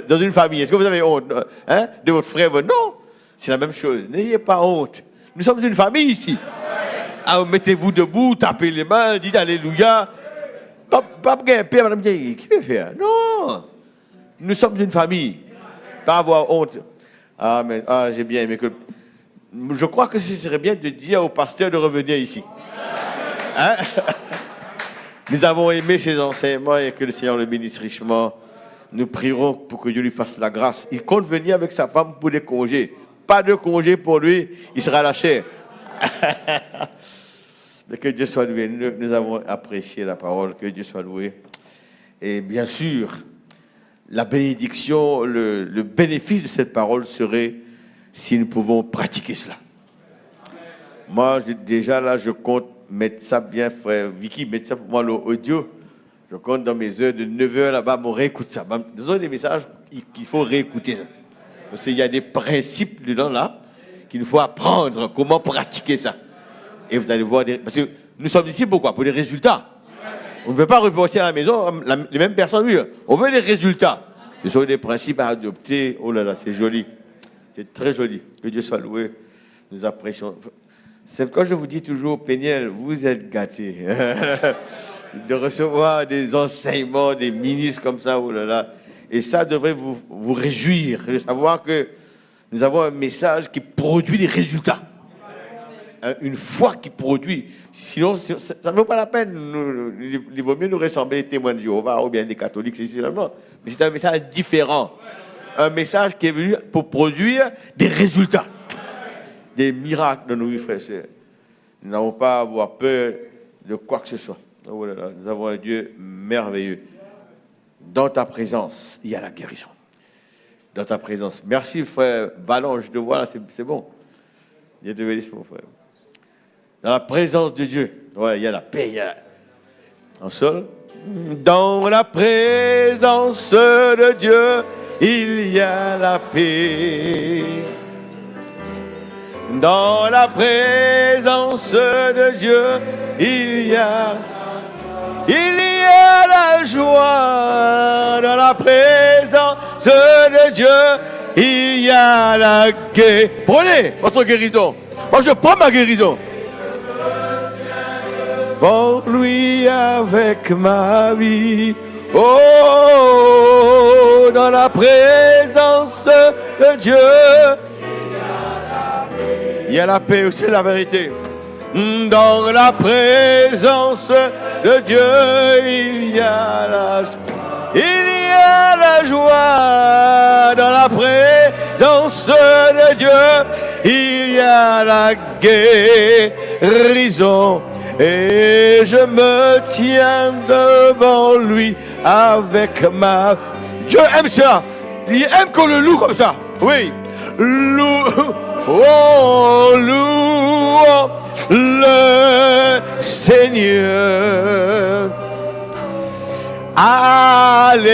Speaker 1: dans une famille, est-ce que vous avez honte de votre frère? Non, c'est la même chose. N'ayez pas honte. Nous sommes une famille ici. Alors, mettez-vous debout, tapez les mains, dites Alléluia. Pas grimper, madame, qui peut faire? Non. Nous sommes une famille. Pas avoir honte. Amen. Ah, j'ai bien aimé que... Je crois que ce serait bien de dire au pasteur de revenir ici. Hein? Nous avons aimé ses enseignements et que le Seigneur le bénisse richement. Nous prierons pour que Dieu lui fasse la grâce. Il compte venir avec sa femme pour des congés. Pas de congé pour lui, il sera lâché. Mais que Dieu soit loué. Nous avons apprécié la parole, que Dieu soit loué. Et bien sûr, la bénédiction, le bénéfice de cette parole serait si nous pouvons pratiquer cela. Moi, déjà là, je compte mettre ça bien, frère Vicky, mettre ça pour moi l'audio. Je compte dans mes heures de 9h là-bas, on réécoute ça. Ce sont des messages qu'il faut réécouter ça. Parce qu'il y a des principes dedans là qu'il faut apprendre comment pratiquer ça. Et vous allez voir, parce que nous sommes ici pourquoi? Pour des résultats. On ne veut pas reporter à la maison les mêmes personnes, oui. On veut des résultats. Ce sont des principes à adopter. Oh là là, c'est joli. C'est très joli. Que Dieu soit loué. Nous apprécions. C'est quand je vous dis toujours, Péniel, vous êtes gâtés. De recevoir des enseignements, des ministres comme ça, oh là là. Et ça devrait vous réjouir de savoir que nous avons un message qui produit des résultats. Une foi qui produit. Sinon, ça ne vaut pas la peine. Il vaut mieux nous ressembler des témoins de Jéhovah ou bien des catholiques. Mais c'est un message différent. Un message qui est venu pour produire des résultats. Des miracles dans nos vies, frères et sœurs. Nous n'avons pas à avoir peur de quoi que ce soit. Oh là là, nous avons un Dieu merveilleux. Dans ta présence, il y a la guérison. Dans ta présence. Merci, frère Vallon, je te vois là, c'est bon. Dieu te bénisse, mon frère. Dans la présence de Dieu, ouais, il y a la paix. Il y a... En sol. Dans la présence de Dieu, il y a la paix. Dans la présence de Dieu, il y a la joie. Dans la présence de Dieu, il y a la guérison. Prenez votre guérison. Moi, je prends ma guérison. Pour lui avec ma vie. Oh, dans la présence de Dieu, il y a la paix, c'est la vérité. Dans la présence de Dieu, il y a la joie. Il y a la joie. Dans la présence de Dieu, il y a la guérison. et je me tiens devant lui avec ma... Dieu aime ça. Il aime qu'on le loue comme ça. Oui. Loue, oh, loue le Seigneur. Alléluia.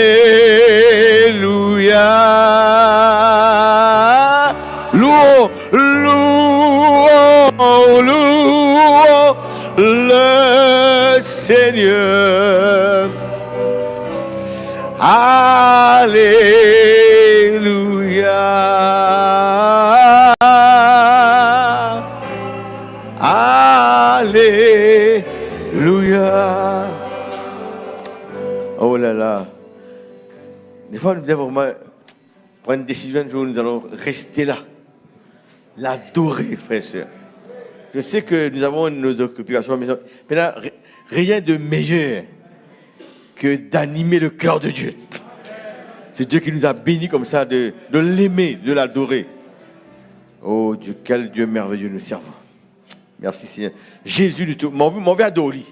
Speaker 1: Loue, loue, loue le Seigneur. Alléluia. Alléluia. Oh là là. Des fois, nous devons vraiment prendre une décision un jour, nous allons rester là. L'adorer, frères et sœurs. Je sais que nous avons nos occupations, mais maintenant, rien de meilleur que d'animer le cœur de Dieu. C'est Dieu qui nous a bénis comme ça de l'aimer, de l'adorer. Oh Dieu, quel Dieu merveilleux nous servons. Merci Seigneur. Jésus, nous te... Mon verre d'oli.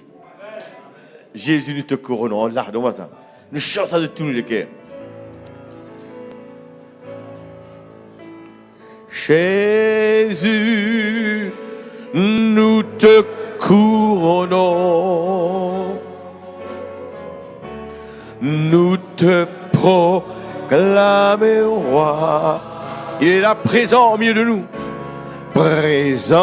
Speaker 1: Jésus, nous te couronnons. Là, donne-moi ça. Nous chantons ça de tous les cœurs. Jésus, nous te couronnons. Nous te proclamons roi. Il est là présent au milieu de nous. Présent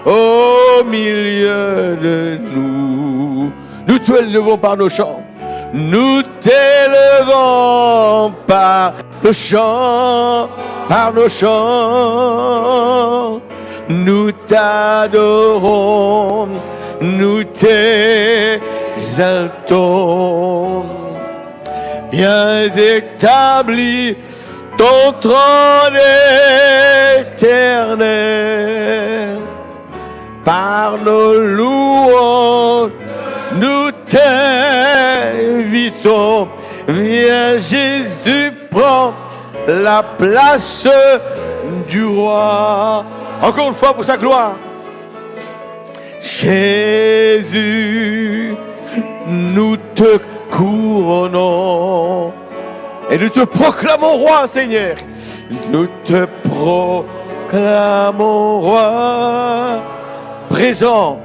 Speaker 1: au milieu de nous. Nous t'élevons par nos chants. Nous t'élevons par nos chants, par nos chants. Nous t'adorons, nous t'exaltons. Bien établi ton trône éternel. Par nos louanges, nous t'invitons. Viens Jésus, prends la place du roi. Encore une fois pour sa gloire. Jésus, nous te couronnons et nous te proclamons roi, Seigneur. Nous te proclamons roi. Présent,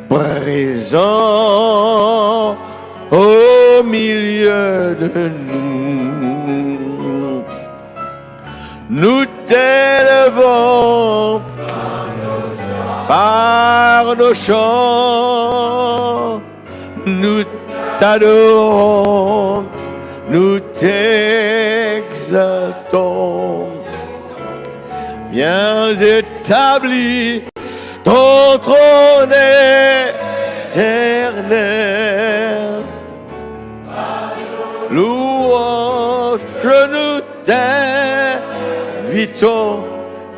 Speaker 1: présent au milieu de nous. Nous t'élevons par nos chants. Nous t'adorons, nous t'exaltons. Bien établi ton trône éternel. Louange, nous t'invitons.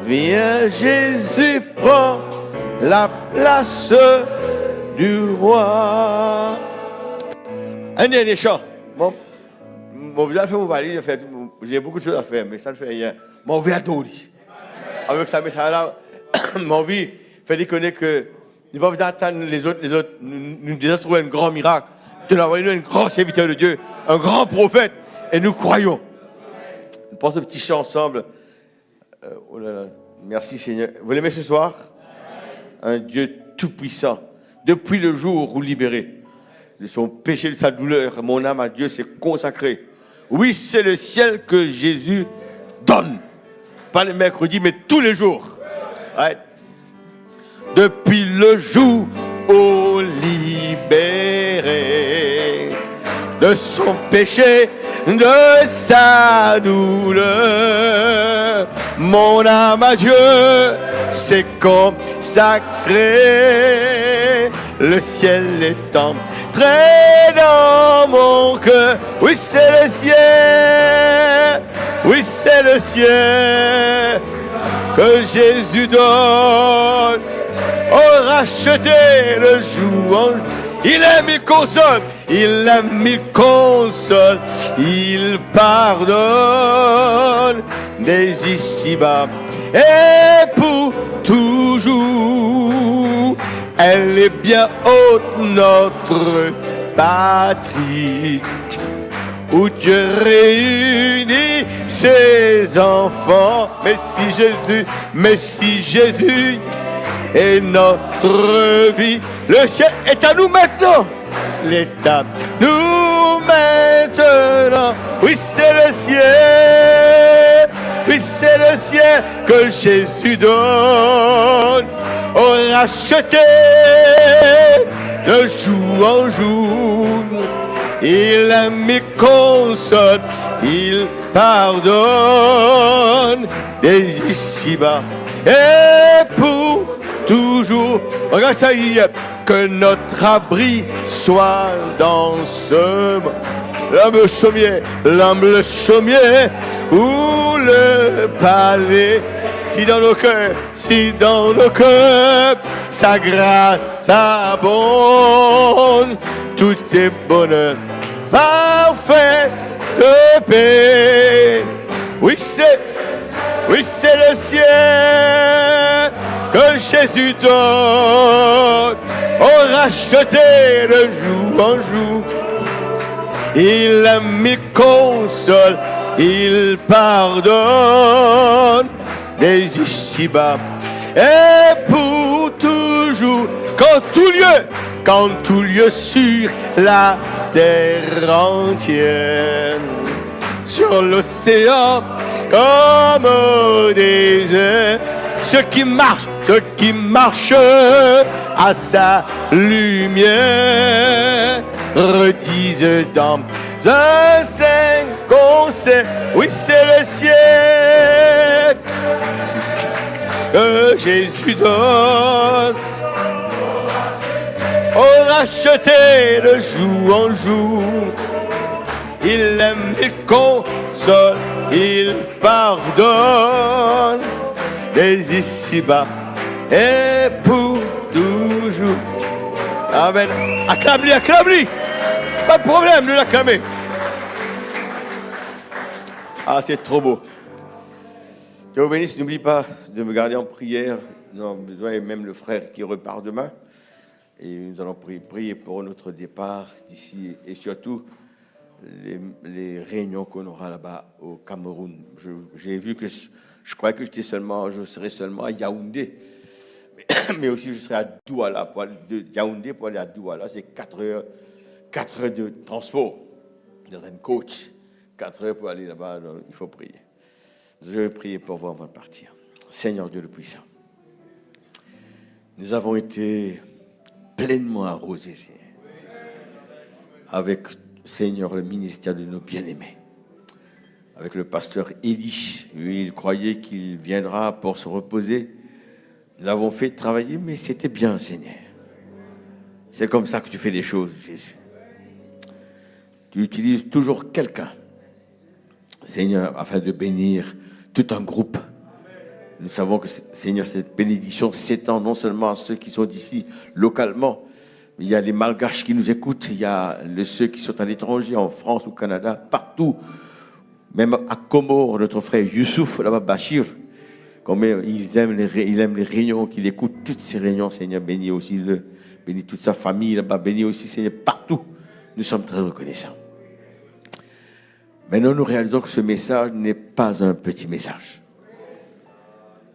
Speaker 1: Viens Jésus, prends la place du roi. Un dernier chant. Mon visage fait mon valise, j'ai beaucoup de choses à faire, mais ça ne fait rien. Mon verre d'eau. Avec ça, mais ça là, mon vie fait déconner que nous ne pouvons pas attendre les autres, nous devons trouver un grand miracle. Dieu a envoyé un grand serviteur de Dieu, un grand prophète, et nous croyons. Nous pensons ce petit chant ensemble. Oh là là. Merci Seigneur. Vous l'aimez ce soir? Un Dieu tout-puissant. Depuis le jour où libéré de son péché, de sa douleur, mon âme à Dieu s'est consacrée. Oui, c'est le ciel que Jésus donne. Pas le mercredi, mais tous les jours. Ouais. Depuis le jour où libéré de son péché, de sa douleur, mon âme à Dieu s'est consacrée. Le ciel est entré dans mon cœur. Oui, c'est le ciel. Oui, c'est le ciel que Jésus donne. Oh, racheter le jour. Il aime, il console. Il aime, il console. Il pardonne des ici-bas et pour toujours. Elle est bien haute, notre patrie, où Dieu réunit ses enfants. Messie Jésus est notre vie. Le ciel est à nous maintenant. L'étape, nous maintenant. Oui, c'est le ciel. Oui, c'est le ciel que Jésus donne. On racheté de jour en jour. Il aime, console, il pardonne des ici-bas et pour toujours. Regarde ça y est, que notre abri soit dans ce l'humble chaumier ou le palais. Si dans nos cœurs, sa grâce abonde, tout est bonheur, parfait de paix. Oui, c'est le ciel que Jésus donne, au racheté de jour en jour. Il aime, il console, il pardonne des ici-bas et pour toujours, quand tout lieu sur la terre entière, sur l'océan comme au désert, ceux qui marchent à sa lumière redisent dans un saint concert, oui c'est le ciel que Jésus donne, au racheté de jour en jour. Il aime, il console, il pardonne des ici-bas et pour toujours. Amen. Acclame-lui. Pas de problème de l'acclamer. Ah, c'est trop beau. Dieu vous bénisse, n'oublie pas de me garder en prière. Non, et même le frère qui repart demain. Et nous allons prier pour notre départ d'ici et surtout les réunions qu'on aura là-bas au Cameroun. J'ai vu que je croyais que je serais seulement à Yaoundé. Mais aussi je serai à Douala. De Yaoundé pour aller à Douala, c'est 4 heures de transport dans un coach. 4 heures pour aller là-bas, donc il faut prier. Je vais prier pour vous avant de partir. Seigneur Dieu le puissant, nous avons été pleinement arrosés, Seigneur, avec, Seigneur, le ministère de nos bien-aimés, avec le pasteur Élie. Lui, il croyait qu'il viendra pour se reposer. Nous l'avons fait travailler, mais c'était bien, Seigneur. C'est comme ça que tu fais les choses, Jésus. Tu utilises toujours quelqu'un, Seigneur, afin de bénir tout un groupe. Nous savons que, Seigneur, cette bénédiction s'étend non seulement à ceux qui sont d'ici localement, mais il y a les Malgaches qui nous écoutent, il y a ceux qui sont à l'étranger, en France, au Canada, partout. Même à Comores, notre frère Youssouf, là-bas, Bachir, combien il aime les réunions, qu'il écoute toutes ces réunions, Seigneur, bénis aussi, bénis toute sa famille là-bas, bénis aussi, Seigneur, partout. Nous sommes très reconnaissants. Maintenant, nous réalisons que ce message n'est pas un petit message.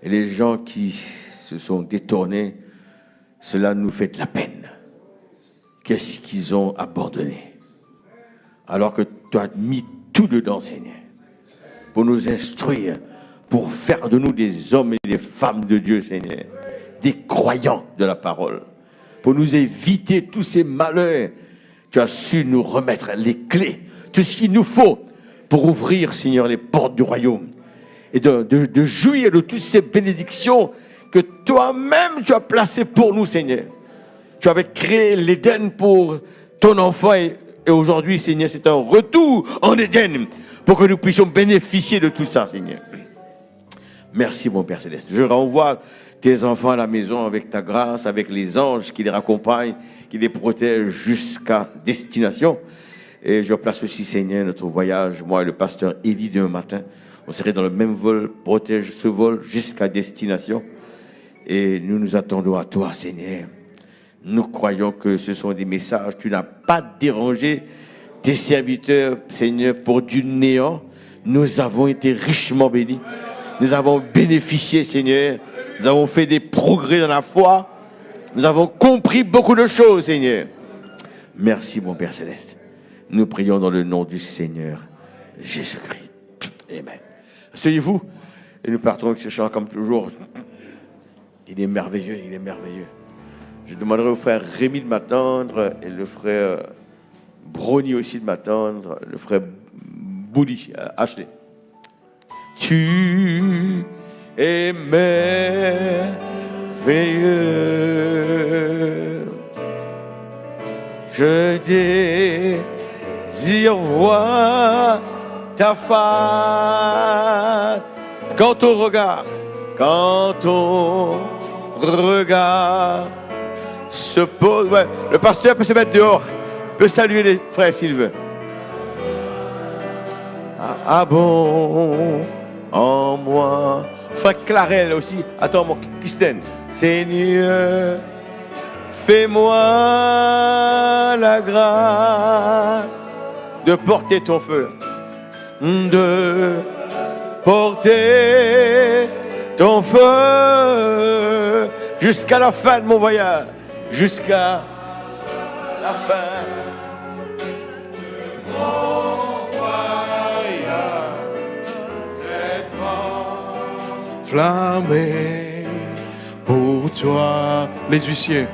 Speaker 1: Et les gens qui se sont détournés, cela nous fait de la peine. Qu'est-ce qu'ils ont abandonné? Alors que tu as mis tout dedans, Seigneur, pour nous instruire, pour faire de nous des hommes et des femmes de Dieu, Seigneur, des croyants de la parole, pour nous éviter tous ces malheurs. Tu as su nous remettre les clés, tout ce qu'il nous faut pour ouvrir, Seigneur, les portes du royaume et de jouir de toutes ces bénédictions que toi-même tu as placées pour nous, Seigneur. Tu avais créé l'Éden pour ton enfant et aujourd'hui, Seigneur, c'est un retour en Éden pour que nous puissions bénéficier de tout ça, Seigneur. Merci, mon Père Céleste. Je renvoie tes enfants à la maison avec ta grâce, avec les anges qui les raccompagnent, qui les protègent jusqu'à destination. Et je place aussi, Seigneur, notre voyage, moi et le pasteur Élie demain matin. On serait dans le même vol, protège ce vol jusqu'à destination. Et nous nous attendons à toi, Seigneur. Nous croyons que ce sont des messages. Tu n'as pas dérangé tes serviteurs, Seigneur, pour du néant. Nous avons été richement bénis. Nous avons bénéficié, Seigneur. Nous avons fait des progrès dans la foi. Nous avons compris beaucoup de choses, Seigneur. Merci, mon Père Céleste. Nous prions dans le nom du Seigneur Jésus-Christ. Amen. Asseyez-vous et nous partons avec ce chant comme toujours. Il est merveilleux, il est merveilleux. Je demanderai au frère Rémi de m'attendre et le frère Brony aussi de m'attendre, le frère Bouli, Ashley. Tu es merveilleux. Je désire voir ta face. Quand on regarde se pose, ouais, le pasteur peut se mettre dehors, peut saluer les frères s'il veut. Ah bon, en moi. Frère Clarel aussi, attends mon Christine. Seigneur, fais-moi la grâce de porter ton feu, de porter ton feu jusqu'à la fin de mon voyage, jusqu'à la fin. Mon voyage d'être enflammé pour toi. Les huissiers.